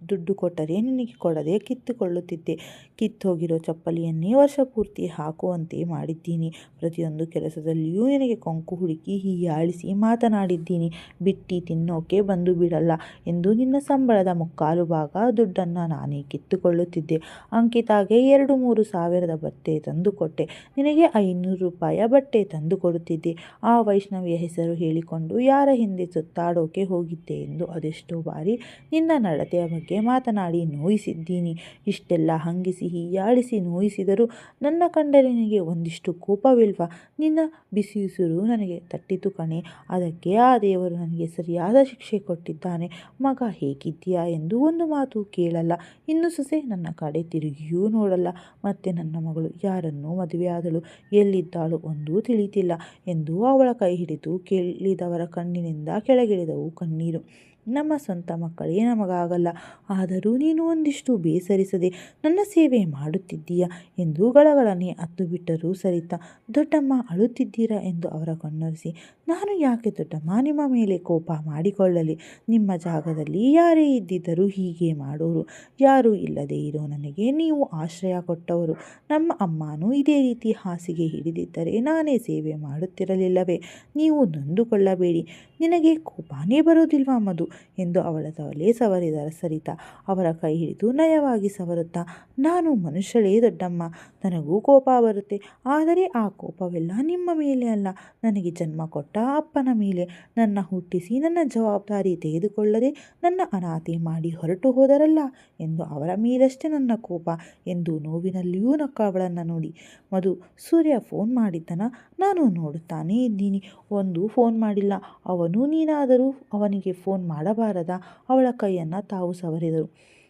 ದುಡ್ಡು ಕೊಟ್ಟರೆ ನಿನಗೆ ಕೊಡದೆ ಕಿತ್ತುಕೊಳ್ಳುತ್ತಿದ್ದೆ. ಕಿತ್ತೋಗಿರೋ ಚಪ್ಪಲಿಯನ್ನೇ ವರ್ಷ ಪೂರ್ತಿ ಹಾಕುವಂತೆ ಮಾಡಿದ್ದೀನಿ. ಪ್ರತಿಯೊಂದು ಕೆಲಸದಲ್ಲಿಯೂ ನಿನಗೆ ಕೊಂಕು ಹುಡುಕಿ ಹೀಯಾಳಿಸಿ ಮಾತನಾಡಿದ್ದೀನಿ. ಬಿಟ್ಟಿ ತಿನ್ನೋಕೆ ಬಂದು ಬಿಡಲ್ಲ ಎಂದು ನಿನ್ನ ಸಂಬಳದ ಮುಕ್ಕಾಲು ಭಾಗ ದುಡ್ಡನ್ನು ನಾನೇ ಕಿತ್ತುಕೊಳ್ಳುತ್ತಿದ್ದೆ. ಅಂಕಿತಾಗೆ 2-3 ಸಾವಿರದ ಬಟ್ಟೆ ತಂದು ಕೊಟ್ಟೆ. ನಿನಗೆ 500 ರೂಪಾಯಿ ಬಟ್ಟೆ ತಂದು ಕೊಡುತ್ತಿದ್ದೆ. ಆ ವೈಷ್ಣವಿಯ ಹೆಸರು ಹೇಳಿಕೊಂಡು ಯಾರ ಹಿಂದೆ ಸುತ್ತಾಡೋಕೆ ಹೋಗಿದ್ದೆ ಎಂದು ಅದೆಷ್ಟೋ ಬಾರಿ ನಿನ್ನ ನಡತೆಯ ಬಗ್ಗೆ ಮಾತನಾಡಿ ನೋಯಿಸಿದ್ದೀನಿ. ಇಷ್ಟೆಲ್ಲ ಹಂಗಿಸಿ ಹೀಯಾಳಿಸಿ ನೋಯಿಸಿದರೂ ನನ್ನ ಕಂಡರೆ ನಿನಗೆ ಒಂದಿಷ್ಟು ಕೋಪವಿಲ್ವಾ? ನಿನ್ನ ಬಿಸಿಯುಸಿರು ನನಗೆ ತಟ್ಟಿತು ಕಣೆ. ಅದಕ್ಕೆ ಆ ದೇವರು ನನಗೆ ಸರಿಯಾದ ಶಿಕ್ಷೆ ಕೊಟ್ಟಿದ್ದಾನೆ. ಮಗ ಹೇಗಿದ್ದೀಯಾ ಎಂದು ಒಂದು ಮಾತು ಕೇಳಲ್ಲ. ಇನ್ನು ಸೊಸೆ ನನ್ನ ಕಡೆ ತಿರುಗಿಯೂ ನೋಡಲ್ಲ. ಮತ್ತೆ ನನ್ನ ಮಗಳು ಯಾರನ್ನು ಮದುವೆಯಾದಳು, ಎಲ್ಲಿದ್ದಾಳು ಒಂದೂ ತಿಳಿತಿಲ್ಲ ಎಂದು ಅವಳ ಕೈ ಹಿಡಿದು ಕೇಳಿದವರ ಕಣ್ಣಿನಿಂದ ಕೆಳಗಿಳಿದವು ಕಣ್ಣೀರು. ನಮ್ಮ ಸ್ವಂತ ಮಕ್ಕಳೇ ನಮಗಾಗಲ್ಲ. ಆದರೂ ನೀನು ಒಂದಿಷ್ಟು ಬೇಸರಿಸದೆ ನನ್ನ ಸೇವೆ ಮಾಡುತ್ತಿದ್ದೀಯಾ ಎಂದು ಗಳಗಳನೆ ಅತ್ತು ಬಿಟ್ಟರು ಸರಿತಾ. ದೊಡ್ಡಮ್ಮ, ಅಳುತ್ತಿದ್ದೀರಾ ಎಂದು ಅವರ ಕಣ್ಣೊರೆಸಿ, ನಾನು ಯಾಕೆ ದೊಡ್ಡಮ್ಮ ನಿಮ್ಮ ಮೇಲೆ ಕೋಪ ಮಾಡಿಕೊಳ್ಳಲಿ? ನಿಮ್ಮ ಜಾಗದಲ್ಲಿ ಯಾರೇ ಇದ್ದಿದ್ದರೂ ಹೀಗೆ ಮಾಡೋರು. ಯಾರೂ ಇಲ್ಲದೆ ಇರೋ ನನಗೆ ನೀವು ಆಶ್ರಯ ಕೊಟ್ಟವರು. ನಮ್ಮ ಅಮ್ಮನೂ ಇದೇ ರೀತಿ ಹಾಸಿಗೆ ಹಿಡಿದಿದ್ದರೆ ನಾನೇ ಸೇವೆ ಮಾಡುತ್ತಿರಲಿಲ್ಲವೇ? ನೀವು ನೊಂದುಕೊಳ್ಳಬೇಡಿ. ನಿನಗೆ ಕೋಪನೇ ಬರೋದಿಲ್ವಾ ಮಧು ಎಂದು ಅವಳ ತಲೆ ಸವರಿದ ಸರಿತಾ. ಅವರ ಕೈ ಹಿಡಿದು ನಯವಾಗಿ ಸವರುತ್ತಾ, ನಾನು ಮನುಷ್ಯಳೇ ದೊಡ್ಡಮ್ಮ, ನನಗೂ ಕೋಪ ಬರುತ್ತೆ. ಆದರೆ ಆ ಕೋಪವೆಲ್ಲ ನಿಮ್ಮ ಮೇಲೆ ಅಲ್ಲ, ನನಗೆ ಜನ್ಮ ಕೊಟ್ಟ ಅಪ್ಪನ ಮೇಲೆ. ನನ್ನ ಹುಟ್ಟಿಸಿ ನನ್ನ ಜವಾಬ್ದಾರಿ ತೆಗೆದುಕೊಳ್ಳದೆ ನನ್ನ ಅನಾಥೆ ಮಾಡಿ ಹೊರಟು ಹೋದರಲ್ಲ ಎಂದು ಅವರ ಮೇಲಷ್ಟೇ ನನ್ನ ಕೋಪ ಎಂದು ನೋವಿನಲ್ಲಿಯೂ ನಕ್ಕ ಅವಳನ್ನು ನೋಡಿ. ಮಧು, ಸೂರ್ಯ ಫೋನ್ ಮಾಡಿದ್ದನ? ನಾನು ನೋಡುತ್ತಾನೇ ಇದ್ದೀನಿ, ಒಂದು ಫೋನ್ ಮಾಡಿಲ್ಲ. ಅವನು ನೀನಾದರೂ ಅವನಿಗೆ ಫೋನ್ ಮಾಡಬಾರದಾ? ಅವಳ ಕೈಯನ್ನು ತಾವು ಸವರಿದರು.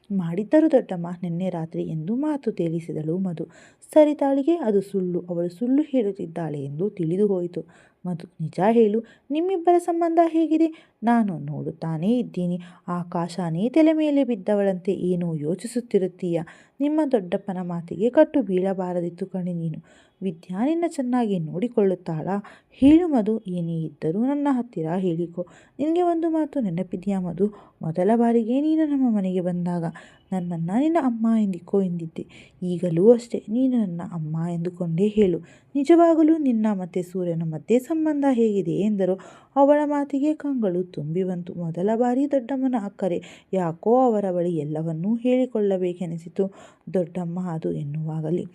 ಮಾಡಿದ್ದರು ದೊಡ್ಡಮ್ಮ ನಿನ್ನೆ ರಾತ್ರಿ ಎಂದು ಮಾತು ತೇಲಿಸಿದಳು ಮಧು. ಸರಿತಾಳಿಗೆ ಅದು ಸುಳ್ಳು, ಅವಳು ಸುಳ್ಳು ಹೇಳುತ್ತಿದ್ದಾಳೆ ಎಂದು ತಿಳಿದು ಹೋಯಿತು. ಮಧು, ನಿಜ ಹೇಳು, ನಿಮ್ಮಿಬ್ಬರ ಸಂಬಂಧ ಹೇಗಿದೆ? ನಾನು ನೋಡುತ್ತಾನೇ ಇದ್ದೀನಿ. ಆಕಾಶನೇ ತಲೆ ಮೇಲೆ ಬಿದ್ದವಳಂತೆ ಏನೋ ಯೋಚಿಸುತ್ತಿರುತ್ತೀಯ. ನಿಮ್ಮ ದೊಡ್ಡಪ್ಪನ ಮಾತಿಗೆ ಕಟ್ಟು ಬೀಳಬಾರದಿತ್ತು ಕಣೆ ನೀನು. ವಿದ್ಯಾ ನಿನ್ನ ಚೆನ್ನಾಗಿ ನೋಡಿಕೊಳ್ಳುತ್ತಾಳಾ? ಹೇಳು ಮಧು, ಏನೇ ಇದ್ದರೂ ನನ್ನ ಹತ್ತಿರ ಹೇಳಿಕೊ. ನಿನಗೆ ಒಂದು ಮಾತು ನೆನಪಿದೆಯಾ ಮಧು? ಮೊದಲ ಬಾರಿಗೆ ನೀನು ನಮ್ಮ ಮನೆಗೆ ಬಂದಾಗ ನನ್ನನ್ನು ನಿನ್ನ ಅಮ್ಮ ಎಂದಿಕೋ ಎಂದಿದ್ದೆ. ಈಗಲೂ ಅಷ್ಟೇ, ನೀನು ನನ್ನ ಅಮ್ಮ ಎಂದುಕೊಂಡೇ ಹೇಳು. ನಿಜವಾಗಲೂ ನಿನ್ನ ಮತ್ತು ಸೂರ್ಯನ ಮಧ್ಯೆ ಸಂಬಂಧ ಹೇಗಿದೆ ಎಂದರು. ಅವಳ ಮಾತಿಗೆ ಕಂಗಳು ತುಂಬಿ ಬಂತು. ಮೊದಲ ಬಾರಿ ದೊಡ್ಡಮ್ಮನ ಅಕ್ಕರೆ. ಯಾಕೋ ಅವರ ಬಳಿ ಎಲ್ಲವನ್ನೂ ಹೇಳಿಕೊಳ್ಳಬೇಕೆನಿಸಿತು. ದೊಡ್ಡಮ್ಮ ಅದು ಎನ್ನುವಾಗಲೇ,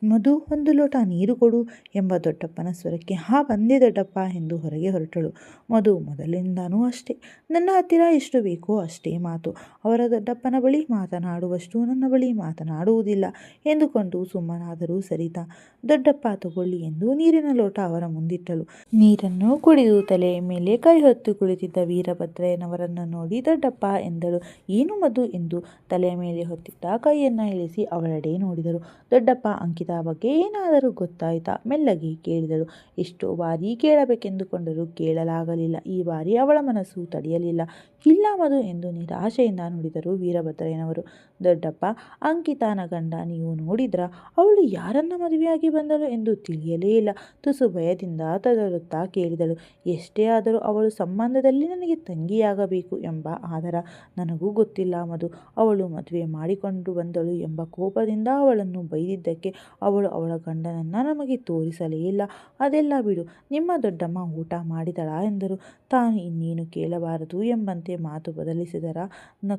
ಮಧು, ಒಂದು ಲೋಟ ನೀರು ಕೊಡು ಎಂಬ ದೊಡ್ಡಪ್ಪನ ಸ್ವರಕ್ಕೆ ಬಂದೆ ದೊಡ್ಡಪ್ಪ ಎಂದು ಹೊರಗೆ ಹೊರಟಳು. ಮಧು ಮೊದಲಿಂದನೂ ಅಷ್ಟೇ, ನನ್ನ ಹತ್ತಿರ ಎಷ್ಟು ಬೇಕೋ ಅಷ್ಟೇ ಮಾತು. ಅವರ ದೊಡ್ಡಪ್ಪನ ಬಳಿ ಮಾತನಾಡುವಷ್ಟು ನನ್ನ ಬಳಿ ಮಾತನಾಡುವುದಿಲ್ಲ ಎಂದುಕೊಂಡು ಸುಮ್ಮನಾದರೂ ಸರಿತಾ. ದೊಡ್ಡಪ್ಪ ತಗೊಳ್ಳಿ ಎಂದು ನೀರಿನ ಲೋಟ ಅವರ ಮುಂದಿಟ್ಟಳು. ನೀರನ್ನು ಕುಡಿದು ತಲೆಯ ಮೇಲೆ ಕೈ ಹೊತ್ತು ಕುಳಿತಿದ್ದ ವೀರಭದ್ರಯ್ಯನವರನ್ನು ನೋಡಿ ದೊಡ್ಡಪ್ಪ ಎಂದಳು. ಏನು ಮಧು ಎಂದು ತಲೆಯ ಮೇಲೆ ಹೊತ್ತಿದ್ದ ಕೈಯನ್ನು ಇಳಿಸಿ ಅವಳೆಡೆ ನೋಡಿದರು. ದೊಡ್ಡಪ್ಪ, ಅಂಕಿತ ಬಗ್ಗೆ ಏನಾದರೂ ಗೊತ್ತಾಯ್ತಾ? ಮೆಲ್ಲಗೆ ಕೇಳಿದಳು. ಎಷ್ಟೋ ಬಾರಿ ಕೇಳಬೇಕೆಂದುಕೊಂಡರೂ ಕೇಳಲಾಗಲಿಲ್ಲ. ಈ ಬಾರಿ ಅವಳ ಮನಸ್ಸು ತಡೆಯಲಿಲ್ಲ. ಇಲ್ಲ ಮಧು ಎಂದು ನಿರಾಶೆಯಿಂದ ನುಡಿದರು ವೀರಭದ್ರಯ್ಯನವರು. ದೊಡ್ಡಪ್ಪ, ಅಂಕಿತನ ಗಂಡ ನೀವು ನೋಡಿದ್ರಾ? ಅವಳು ಯಾರನ್ನ ಮದುವೆಯಾಗಿ ಬಂದಳು ಎಂದು ತಿಳಿಯಲೇ ಇಲ್ಲ. ತುಸು ಭಯದಿಂದ ತದರುತ್ತಾ ಕೇಳಿದಳು. ಎಷ್ಟೇ ಆದರೂ ಅವಳು ಸಂಬಂಧದಲ್ಲಿ ನನಗೆ ತಂಗಿಯಾಗಬೇಕು ಎಂಬ ಆದರ ನನಗೂ ಗೊತ್ತಿಲ್ಲ ಮಧು. ಅವಳು ಮದುವೆ ಮಾಡಿಕೊಂಡು ಬಂದಳು ಎಂಬ ಕೋಪದಿಂದ ಅವಳನ್ನು ಬೈದಿದ್ದಕ್ಕೆ ಅವಳು ಅವಳ ಗಂಡನನ್ನು ನಮಗೆ ತೋರಿಸಲೇ ಇಲ್ಲ. ಅದೆಲ್ಲ ಬಿಡು, ನಿಮ್ಮ ದೊಡ್ಡಮ್ಮ ಊಟ ಮಾಡಿದಳಾ ಎಂದರು. ತಾನು ಇನ್ನೇನು ಕೇಳಬಾರದು ಎಂಬಂತೆ ಮಾತು ಬದಲಿಸಿದರ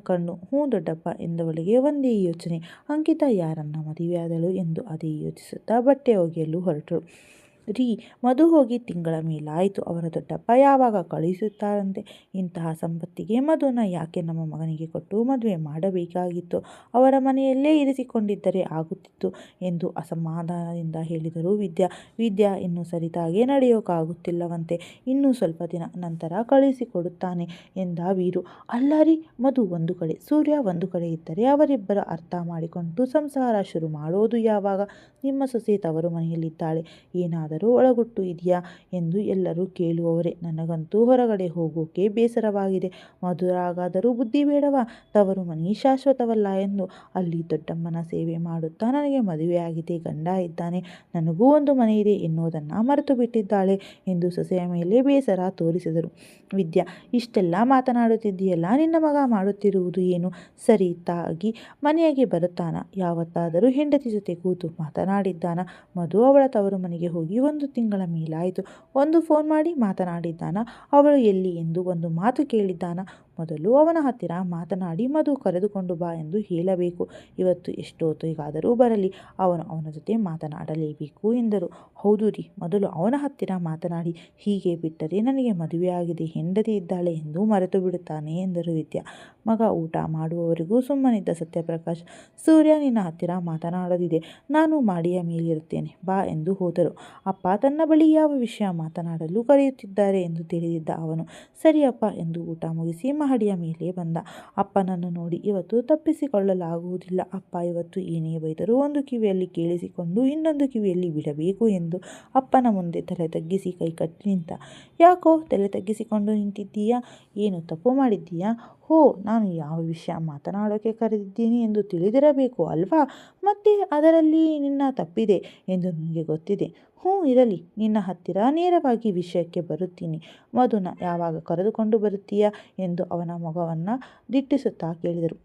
ಕಣ್ಣು. ಹ್ಞೂ ದೊಡ್ಡಪ್ಪ ಎಂದವಳಿಗೆ ಒಂದೇ ಯೋಚನೆ, ಅಂಕಿತ ಯಾರನ್ನ ಮದುವೆಯಾದಳು ಎಂದು ಅದೇ ಯೋಚಿಸುತ್ತಾ ಬಟ್ಟೆ ಒಗೆಯಲು ಹೊರಟಳು. ರೀ, ಮಧು ಹೋಗಿ ತಿಂಗಳ ಮೇಲಾಯಿತು. ಅವರ ದೊಡ್ಡಪ್ಪ ಯಾವಾಗ ಕಳುಹಿಸುತ್ತಾರಂತೆ? ಇಂತಹ ಸಂಪತ್ತಿಗೆ ಮಧುನ ಯಾಕೆ ನಮ್ಮ ಮಗನಿಗೆ ಕೊಟ್ಟು ಮದುವೆ ಮಾಡಬೇಕಾಗಿತ್ತು? ಅವರ ಮನೆಯಲ್ಲೇ ಇರಿಸಿಕೊಂಡಿದ್ದರೆ ಆಗುತ್ತಿತ್ತು ಎಂದು ಅಸಮಾಧಾನದಿಂದ ಹೇಳಿದರು ವಿದ್ಯಾ ಇನ್ನು ಸರಿತಾಗೆ ನಡೆಯೋಕ್ಕಾಗುತ್ತಿಲ್ಲವಂತೆ. ಇನ್ನೂ ಸ್ವಲ್ಪ ದಿನ ನಂತರ ಕಳುಹಿಸಿಕೊಡುತ್ತಾನೆ ಎಂದ ವೀರು. ಅಲ್ಲ ರೀ, ಮಧು ಒಂದು ಕಡೆ, ಸೂರ್ಯ ಒಂದು ಕಡೆ ಇದ್ದರೆ ಅವರಿಬ್ಬರ ಅರ್ಥ ಮಾಡಿಕೊಂಡು ಸಂಸಾರ ಶುರು ಮಾಡೋದು ಯಾವಾಗ? ನಿಮ್ಮ ಸೊಸೆ ತವರು ಮನೆಯಲ್ಲಿದ್ದಾಳೆ, ಏನಾದರೂ ಒಳಗುಟ್ಟು ಇದೆಯಾ ಎಂದು ಎಲ್ಲರೂ ಕೇಳುವವರೇ. ನನಗಂತೂ ಹೊರಗಡೆ ಹೋಗೋಕೆ ಬೇಸರವಾಗಿದೆ. ಮಧುರಾಗಾದರೂ ಬುದ್ಧಿ ಬೇಡವಾ? ತವರು ಮನೆ ಶಾಶ್ವತವಲ್ಲ ಎಂದು. ಅಲ್ಲಿ ದೊಡ್ಡಮ್ಮನ ಸೇವೆ ಮಾಡುತ್ತಾ ನನಗೆ ಮದುವೆಯಾಗಿದೆ, ಗಂಡ ಇದ್ದಾನೆ, ನನಗೂ ಒಂದು ಮನೆ ಇದೆ ಎನ್ನುವುದನ್ನು ಮರೆತು ಬಿಟ್ಟಿದ್ದಾಳೆ ಎಂದು ಸೊಸೆಯ ಮೇಲೆ ಬೇಸರ ತೋರಿಸಿದರು. ವಿದ್ಯಾ, ಇಷ್ಟೆಲ್ಲ ಮಾತನಾಡುತ್ತಿದ್ದೀಯಲ್ಲ, ನಿನ್ನ ಮಗ ಮಾಡುತ್ತಿರುವುದು ಏನು? ಸರಿತಾಗಿ ಮನೆಗೆ ಬರುತ್ತಾನ? ಯಾವತ್ತಾದರೂ ಹೆಂಡತಿ ಜೊತೆ ಕೂತು ಮಾತನಾಡಿದ್ದಾನ? ಮಧು ಅವಳ ತವರು ಮನೆಗೆ ಹೋಗಿ ಒಂದು ತಿಂಗಳ ಮೇಲಾಯಿತು. ಒಂದು ಫೋನ್ ಮಾಡಿ ಮಾತನಾಡಿದ್ದಾನ? ಅವಳು ಎಲ್ಲಿ ಎಂದು ಒಂದು ಮಾತು ಕೇಳಿದ್ದಾನ? ಮೊದಲು ಅವನ ಹತ್ತಿರ ಮಾತನಾಡಿ ಮಧು ಕರೆದುಕೊಂಡು ಬಾ ಎಂದು ಹೇಳಬೇಕು. ಇವತ್ತು ಎಷ್ಟೊತ್ತಿಗಾದರೂ ಬರಲಿ, ಅವನ ಜೊತೆ ಮಾತನಾಡಲೇಬೇಕು ಎಂದರು. ಹೌದು ರೀ, ಮೊದಲು ಅವನ ಹತ್ತಿರ ಮಾತನಾಡಿ. ಹೀಗೆ ಬಿಟ್ಟರೆ ನನಗೆ ಮದುವೆಯಾಗಿದೆ, ಹೆಂಡತಿ ಇದ್ದಾಳೆ ಎಂದು ಮರೆತು ಬಿಡುತ್ತಾನೆ ಎಂದರು ವಿದ್ಯಾ. ಮಗ ಊಟ ಮಾಡುವವರೆಗೂ ಸುಮ್ಮನಿದ್ದ ಸತ್ಯಪ್ರಕಾಶ್, ಸೂರ್ಯ ನಿನ್ನ ಹತ್ತಿರ ಮಾತನಾಡೋದಿದೆ, ನಾನು ಮಾಡಿಯ ಮೇಲಿರುತ್ತೇನೆ, ಬಾ ಎಂದು ಹೋದರು. ಅಪ್ಪ ತನ್ನ ಬಳಿ ಯಾವ ವಿಷಯ ಮಾತನಾಡಲು ಕರೆಯುತ್ತಿದ್ದಾರೆ ಎಂದು ತಿಳಿದಿದ್ದ ಅವನು ಸರಿಯಪ್ಪ ಎಂದು ಊಟ ಮುಗಿಸಿ ಮಹಡಿಯ ಮೇಲೆ ಬಂದ. ಅಪ್ಪನನ್ನು ನೋಡಿ, ಇವತ್ತು ತಪ್ಪಿಸಿಕೊಳ್ಳಲಾಗುವುದಿಲ್ಲ. ಅಪ್ಪ ಇವತ್ತು ಏನೇ ಬೈದರೂ ಒಂದು ಕಿವಿಯಲ್ಲಿ ಕೇಳಿಸಿಕೊಂಡು ಇನ್ನೊಂದು ಕಿವಿಯಲ್ಲಿ ಬಿಡಬೇಕು ಎಂದು ಅಪ್ಪನ ಮುಂದೆ ತಲೆ ತಗ್ಗಿಸಿ ಕೈಕಟ್ಟಿ ನಿಂತ. ಯಾಕೋ ತಲೆ ತಗ್ಗಿಸಿಕೊಂಡು ನಿಂತಿದ್ದೀಯಾ? ಏನು ತಪ್ಪು ಮಾಡಿದ್ದೀಯಾ? ಹೋ, ನಾನು ಯಾವ ವಿಷಯ ಮಾತನಾಡೋಕೆ ಕರೆದಿದ್ದೀನಿ ಎಂದು ತಿಳಿದಿರಬೇಕು ಅಲ್ವಾ? ಮತ್ತೆ ಅದರಲ್ಲಿ ನಿನ್ನ ತಪ್ಪಿದೆ ಎಂದು ನನಗೆ ಗೊತ್ತಿದೆ. ಇರಲಿ, ನಿನ್ನ ಹತ್ತಿರ ನೇರವಾಗಿ ವಿಷಯಕ್ಕೆ ಬರುತ್ತೀನಿ. ಮಧುನ ಯಾವಾಗ ಕರೆದುಕೊಂಡು ಬರುತ್ತೀಯಾ ಎಂದು ಅವನ ಮೊಗವನ್ನು ದಿಟ್ಟಿಸುತ್ತಾ ಕೇಳಿದರು.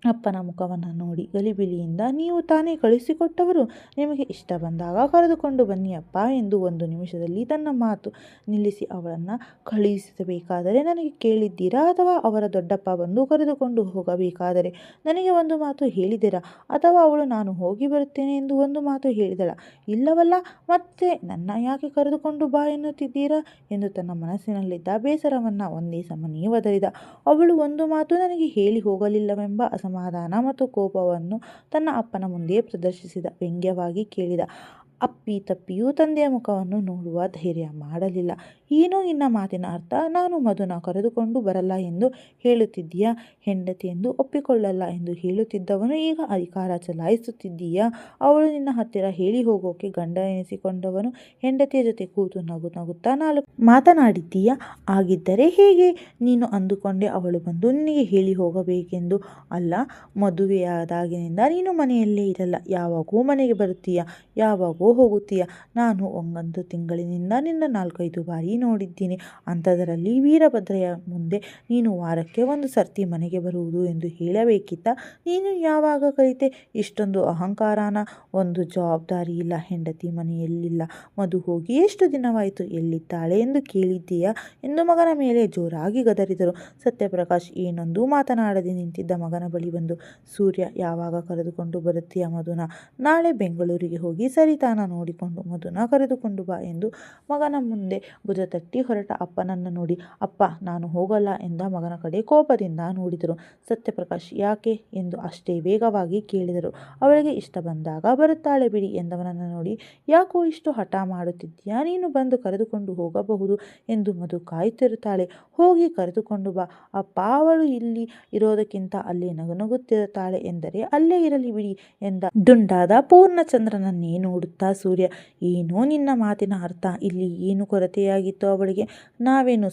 ಅಪ್ಪನ ಮುಖವನ್ನು ನೋಡಿ ಗಲಿಬಿಲಿಯಿಂದ, ನೀವು ತಾನೇ ಕಳಿಸಿಕೊಟ್ಟವರು, ನಿಮಗೆ ಇಷ್ಟ ಬಂದಾಗ ಕರೆದುಕೊಂಡು ಬನ್ನಿ ಅಪ್ಪ ಎಂದು ಒಂದು ನಿಮಿಷದಲ್ಲಿ ತನ್ನ ಮಾತು ನಿಲ್ಲಿಸಿ ಅವಳನ್ನು ಕಳುಹಿಸಬೇಕಾದರೆ ನನಗೆ ಕೇಳಿದ್ದೀರಾ ಅಥವಾ ಅವರ ದೊಡ್ಡಪ್ಪ ಬಂದು ಕರೆದುಕೊಂಡು ಹೋಗಬೇಕಾದರೆ ನನಗೆ ಒಂದು ಮಾತು ಹೇಳಿದ್ದೀರಾ? ಅಥವಾ ಅವಳು ನಾನು ಹೋಗಿ ಬರುತ್ತೇನೆ ಎಂದು ಒಂದು ಮಾತು ಹೇಳಿದಳ? ಇಲ್ಲವಲ್ಲ, ಮತ್ತೆ ನನ್ನ ಯಾಕೆ ಕರೆದುಕೊಂಡು ಬಾ ಎನ್ನುತ್ತಿದ್ದೀರಾ ಎಂದು ತನ್ನ ಮನಸ್ಸಿನಲ್ಲಿದ್ದ ಬೇಸರವನ್ನು ಒಂದೇ ಸಮನೆ ಒದರಿದ. ಅವಳು ಒಂದು ಮಾತು ನನಗೆ ಹೇಳಿ ಹೋಗಲಿಲ್ಲವೆಂಬ ಅಸಮಾಧಾನ ಮತ್ತು ಕೋಪವನ್ನು ತನ್ನ ಅಪ್ಪನ ಮುಂದೆ ಪ್ರದರ್ಶಿಸಿದ. ವ್ಯಂಗ್ಯವಾಗಿ ಕೇಳಿದ. ಅಪ್ಪಿ ತಪ್ಪಿಯೂ ತಂದೆಯ ಮುಖವನ್ನು ನೋಡುವ ಧೈರ್ಯ ಮಾಡಲಿಲ್ಲ. ಏನು ನಿನ್ನ ಮಾತಿನ ಅರ್ಥ? ನಾನು ಮಧುನ ಕರೆದುಕೊಂಡು ಬರಲ್ಲ ಎಂದು ಹೇಳುತ್ತಿದ್ದೀಯಾ? ಹೆಂಡತಿ ಎಂದು ಒಪ್ಪಿಕೊಳ್ಳಲ್ಲ ಎಂದು ಹೇಳುತ್ತಿದ್ದವನು ಈಗ ಅಧಿಕಾರ ಚಲಾಯಿಸುತ್ತಿದ್ದೀಯಾ? ಅವಳು ನಿನ್ನ ಹತ್ತಿರ ಹೇಳಿ ಹೋಗೋಕೆ ಗಂಡ ಎನಿಸಿಕೊಂಡವನು ಹೆಂಡತಿಯ ಜೊತೆ ಕೂತು ನಗುತ್ತಾ ನಾಲ್ಕು ಮಾತನಾಡಿದ್ದೀಯಾ? ಆಗಿದ್ದರೆ ಹೇಗೆ ನೀನು ಅಂದುಕೊಂಡೆ ಅವಳು ಬಂದು ನಿನಗೆ ಹೇಳಿ ಹೋಗಬೇಕೆಂದು? ಅಲ್ಲ, ಮದುವೆಯಾದಾಗಿನಿಂದ ನೀನು ಮನೆಯಲ್ಲೇ ಇರಲ್ಲ. ಯಾವಾಗೋ ಮನೆಗೆ ಬರುತ್ತೀಯ, ಯಾವಾಗೋ ಹೋಗುತ್ತೀಯ. ನಾನು ಒಂದೊಂದು ತಿಂಗಳಿನಿಂದ ನಿನ್ನ 4-5 ಬಾರಿ ನೋಡಿದ್ದೀನಿ. ಅಂಥದರಲ್ಲಿ ವೀರಭದ್ರಯ್ಯ ಮುಂದೆ ನೀನು ವಾರಕ್ಕೆ 1 ಸರ್ತಿ ಮನೆಗೆ ಬರುವುದು ಎಂದು ಹೇಳಬೇಕಿತ್ತ? ನೀನು ಯಾವಾಗ ಕಲಿತೆ ಇಷ್ಟೊಂದು ಅಹಂಕಾರನ? ಒಂದು ಜವಾಬ್ದಾರಿ ಇಲ್ಲ, ಹೆಂಡತಿ ಮನೆಯಲ್ಲಿಲ್ಲ. ಮಧು ಹೋಗಿ ಎಷ್ಟು ದಿನವಾಯಿತು? ಎಲ್ಲಿದ್ದಾಳೆ ಎಂದು ಕೇಳಿದ್ದೀಯಾ ಎಂದು ಮಗನ ಮೇಲೆ ಜೋರಾಗಿ ಗದರಿದರು. ಸತ್ಯಪ್ರಕಾಶ್ ಏನೊಂದೂ ಮಾತನಾಡದೆ ನಿಂತಿದ್ದ ಮಗನ ಬಳಿ ಬಂದು, ಸೂರ್ಯ, ಯಾವಾಗ ಕರೆದುಕೊಂಡು ಬರುತ್ತೀಯ ಮಧುನ? ನಾಳೆ ಬೆಂಗಳೂರಿಗೆ ಹೋಗಿ ಸರಿತಾನ ನೋಡಿಕೊಂಡು ಮಧುನ ಕರೆದುಕೊಂಡು ಬಾ ಎಂದು ಮಗನ ಮುಂದೆ ಭುಜ ತಟ್ಟಿ ಹೊರಟ ಅಪ್ಪನನ್ನು ನೋಡಿ, ಅಪ್ಪ, ನಾನು ಹೋಗಲ್ಲ ಎಂದ ಮಗನ ಕಡೆ ಕೋಪದಿಂದ ನೋಡಿದರು. ಸತ್ಯಪ್ರಕಾಶ್ ಯಾಕೆ ಎಂದು ಅಷ್ಟೇ ವೇಗವಾಗಿ ಕೇಳಿದರು. ಅವಳಿಗೆ ಇಷ್ಟ ಬಂದಾಗ ಬರುತ್ತಾಳೆ ಬಿಡಿ ಎಂದವನನ್ನು ನೋಡಿ, ಯಾಕೋ ಇಷ್ಟು ಹಠ ಮಾಡುತ್ತಿದ್ದೀಯಾ? ನೀನು ಬಂದು ಕರೆದುಕೊಂಡು ಹೋಗಬಹುದು ಎಂದು ಮಧು ಕಾಯುತ್ತಿರುತ್ತಾಳೆ. ಹೋಗಿ ಕರೆದುಕೊಂಡು ಬಾ ಅಪ್ಪ. ಅವಳು ಇಲ್ಲಿ ಇರೋದಕ್ಕಿಂತ ಅಲ್ಲೇ ನಗುತ್ತಿರುತ್ತಾಳೆ ಎಂದರೆ ಅಲ್ಲೇ ಇರಲಿ ಬಿಡಿ ಎಂದ ದುಂಡಾದ ಪೂರ್ಣಚಂದ್ರನನ್ನೇ ನೋಡುತ್ತಾ ಸೂರ್ಯ. ಏನೋ ನಿನ್ನ ಮಾತಿನ ಅರ್ಥ? ಇಲ್ಲಿ ಏನು ಕೊರತೆಯಾಗಿತ್ತು ಅವಳಿಗೆ? ನಾವೇನು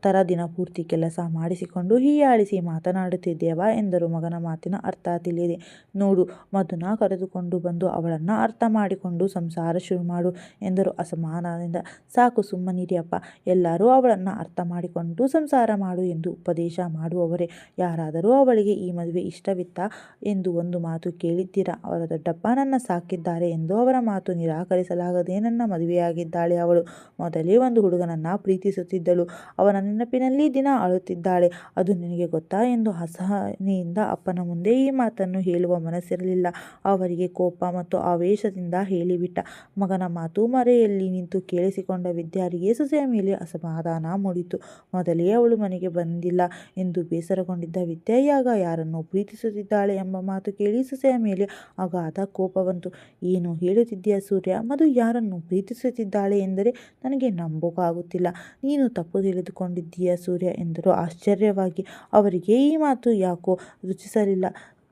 ತರ ದಿನಪೂರ್ತಿ ಕೆಲಸ ಮಾಡಿಸಿಕೊಂಡು ಹೀಯಾಳಿಸಿ ಮಾತನಾಡುತ್ತಿದ್ದೇವಾ ಎಂದರು. ಮಗನ ಮಾತಿನ ಅರ್ಥ ತಿಳಿಯದೆ, ನೋಡು, ಮಧುನ ಕರೆದುಕೊಂಡು ಬಂದು ಅವಳನ್ನು ಅರ್ಥ ಮಾಡಿಕೊಂಡು ಸಂಸಾರ ಶುರು ಮಾಡು ಎಂದರು ಅಸಮಾಧಾನದಿಂದ. ಸಾಕು, ಸುಮ್ಮನಿರಿ ಅಪ್ಪ. ಎಲ್ಲರೂ ಅವಳನ್ನು ಅರ್ಥ ಮಾಡಿಕೊಂಡು ಸಂಸಾರ ಮಾಡು ಎಂದು ಉಪದೇಶ ಮಾಡುವವರೇ. ಯಾರಾದರೂ ಅವಳಿಗೆ ಈ ಮದುವೆ ಇಷ್ಟವಿತ್ತಾ ಎಂದು ಒಂದು ಮಾತು ಕೇಳಿದ್ದೀರಾ? ಅವರ ದೊಡ್ಡಪ್ಪ ನನ್ನ ಸಾಕಿದ್ದಾರೆ ಎಂದು ಅವರ ಮಾತು ನಿರಾಕರಿಸಲಾಗದೆ ನನ್ನ ಮದುವೆಯಾಗಿದ್ದಾಳೆ. ಅವಳು ಮೊದಲೇ ಒಂದು ಹುಡುಗನನ್ನ ಪ್ರೀತಿಸುತ್ತಿದ್ದಳು. ಅವನ ನೆನಪಿನಲ್ಲಿ ದಿನ ಅಳುತ್ತಿದ್ದಾಳೆ. ಅದು ನಿನಗೆ ಗೊತ್ತಾ ಎಂದು ಅಸಹನೆಯಿಂದ ಅಪ್ಪನ ಮುಂದೆ ಈ ಮಾತನ್ನು ಹೇಳುವ ಮನಸ್ಸಿರಲಿಲ್ಲ ಅವರಿಗೆ. ಕೋಪ ಮತ್ತು ಆವೇಶದಿಂದ ಹೇಳಿಬಿಟ್ಟ. ಮಗನ ಮಾತು ಮರೆಯಲ್ಲಿ ನಿಂತು ಕೇಳಿಸಿಕೊಂಡ ವಿದ್ಯಾರಿಗೆ ಸೊಸೆಯ ಮೇಲೆ ಅಸಮಾಧಾನ ಮೂಡಿತು. ಮೊದಲೇ ಅವಳು ಮನೆಗೆ ಬಂದಿಲ್ಲ ಎಂದು ಬೇಸರಗೊಂಡಿದ್ದ ವಿದ್ಯಾ ಈಗ ಯಾರನ್ನು ಪ್ರೀತಿಸುತ್ತಿದ್ದಾಳೆ ಎಂಬ ಮಾತು ಕೇಳಿ ಸೊಸೆಯ ಮೇಲೆ ಅಗಾಧ ಕೋಪ ಬಂತು. ಏನು ಹೇಳುತ್ತಿದ್ದೀಯ ಸೂರ್ಯ? ಮಧು ಯಾರನ್ನು ಪ್ರೀತಿಸುತ್ತಿದ್ದಾಳೆ ಎಂದರೆ ನನಗೆ ನಂಬೋಕಾಗುತ್ತಿಲ್ಲ. ನೀನು ತಪ್ಪು ತಿಳಿದುಕೊಂಡಿದ್ದೀಯ ಸೂರ್ಯ ಎಂದರು ಆಶ್ಚರ್ಯವಾಗಿ. ಅವರಿಗೆ ಈ ಮಾತು ಯಾಕೋ ರುಚಿಸಲಿಲ್ಲ.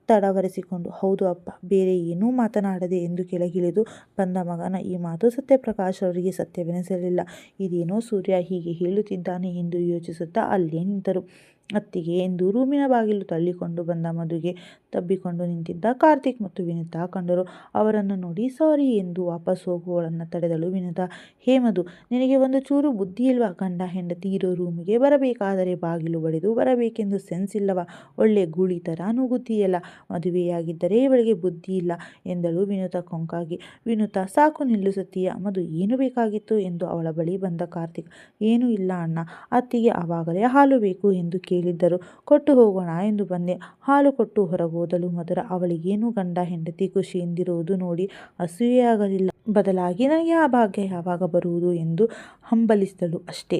ತಡವರಿಸಿಕೊಂಡು, ಹೌದು ಅಪ್ಪ, ಬೇರೆ ಏನೂ ಮಾತನಾಡದೆ ಎಂದು ಕೆಳಗಿಳಿದು ಬಂದ ಮಗನ ಈ ಮಾತು ಸತ್ಯಪ್ರಕಾಶ್ ಅವರಿಗೆ ಸತ್ಯವೆನಿಸಲಿಲ್ಲ. ಇದೇನೋ ಸೂರ್ಯ ಹೀಗೆ ಹೇಳುತ್ತಿದ್ದಾನೆ ಎಂದು ಯೋಚಿಸುತ್ತಾ ಅಲ್ಲೇ ನಿಂತರು. ಅತ್ತಿಗೆ ಎಂದು ರೂಮಿನ ಬಾಗಿಲು ತಳ್ಳಿಕೊಂಡು ಬಂದ ಮಧುಗೆ ತಬ್ಬಿಕೊಂಡು ನಿಂತಿದ್ದ ಕಾರ್ತಿಕ್ ಮತ್ತು ವಿನುತಾ ಕಂಡರು. ಅವರನ್ನು ನೋಡಿ ಸಾರಿ ಎಂದು ವಾಪಸ್ ಹೋಗುವವಳನ್ನು ತಡೆದಳು ವಿನುತಾ. ಹೇ ಮಧು, ನಿನಗೆ ಒಂದು ಚೂರು ಬುದ್ಧಿ ಇಲ್ವಾ? ಗಂಡ ಹೆಂಡತಿ ಇರೋ ರೂಮಿಗೆ ಬರಬೇಕಾದರೆ ಬಾಗಿಲು ಬಡಿದು ಬರಬೇಕೆಂದು ಸೆನ್ಸ್ ಇಲ್ಲವಾ? ಒಳ್ಳೆ ಗೂಳಿ ಥರ ನೂಗುತ್ತೀಯಲ್ಲ. ಮದುವೆಯಾಗಿದ್ದರೆ ಇವಳಿಗೆ ಬುದ್ಧಿ ಇಲ್ಲ ಎಂದಳು ವಿನುತಾ ಕೊಂಕಾಗಿ. ವಿನುತಾ, ಸಾಕು ನಿಲ್ಲಿಸುತ್ತೀಯ? ಮಧು, ಏನು ಬೇಕಾಗಿತ್ತು ಎಂದು ಅವಳ ಬಳಿ ಬಂದ ಕಾರ್ತಿಕ್. ಏನೂ ಇಲ್ಲ ಅಣ್ಣ, ಅತ್ತಿಗೆ ಆವಾಗಲೇ ಹಾಲು ಬೇಕು ಎಂದು ಕೇಳಿದ್ದರು, ಕೊಟ್ಟು ಹೋಗೋಣ ಎಂದು ಬಂದೆ. ಹಾಲು ಕೊಟ್ಟು ಹೊರಗೋದಳು ಮಧುರ. ಅವಳಿಗೇನು ಗಂಡ ಹೆಂಡತಿ ಖುಷಿಯಿಂದಿರುವುದು ನೋಡಿ ಅಸೂಯೆಯಾಗಲಿಲ್ಲ. ಬದಲಾಗಿ ನನಗೆ ಆ ಭಾಗ್ಯ ಯಾವಾಗ ಬರುವುದು ಎಂದು ಹಂಬಲಿಸಿದಳು ಅಷ್ಟೇ.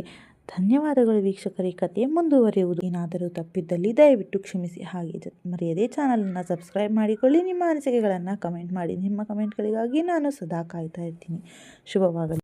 ಧನ್ಯವಾದಗಳು ವೀಕ್ಷಕರೇ. ಕಥೆ ಮುಂದುವರಿಯುವುದು. ಏನಾದರೂ ತಪ್ಪಿದ್ದಲ್ಲಿ ದಯವಿಟ್ಟು ಕ್ಷಮಿಸಿ. ಹಾಗೆ ಮರೆಯದೆ ಚಾನಲನ್ನು ಸಬ್ಸ್ಕ್ರೈಬ್ ಮಾಡಿಕೊಳ್ಳಿ. ನಿಮ್ಮ ಅನಿಸಿಕೆಗಳನ್ನು ಕಮೆಂಟ್ ಮಾಡಿ. ನಿಮ್ಮ ಕಮೆಂಟ್ಗಳಿಗಾಗಿ ನಾನು ಸದಾ ಕಾಯ್ತಾ ಇರ್ತೀನಿ. ಶುಭವಾಗಲಿ.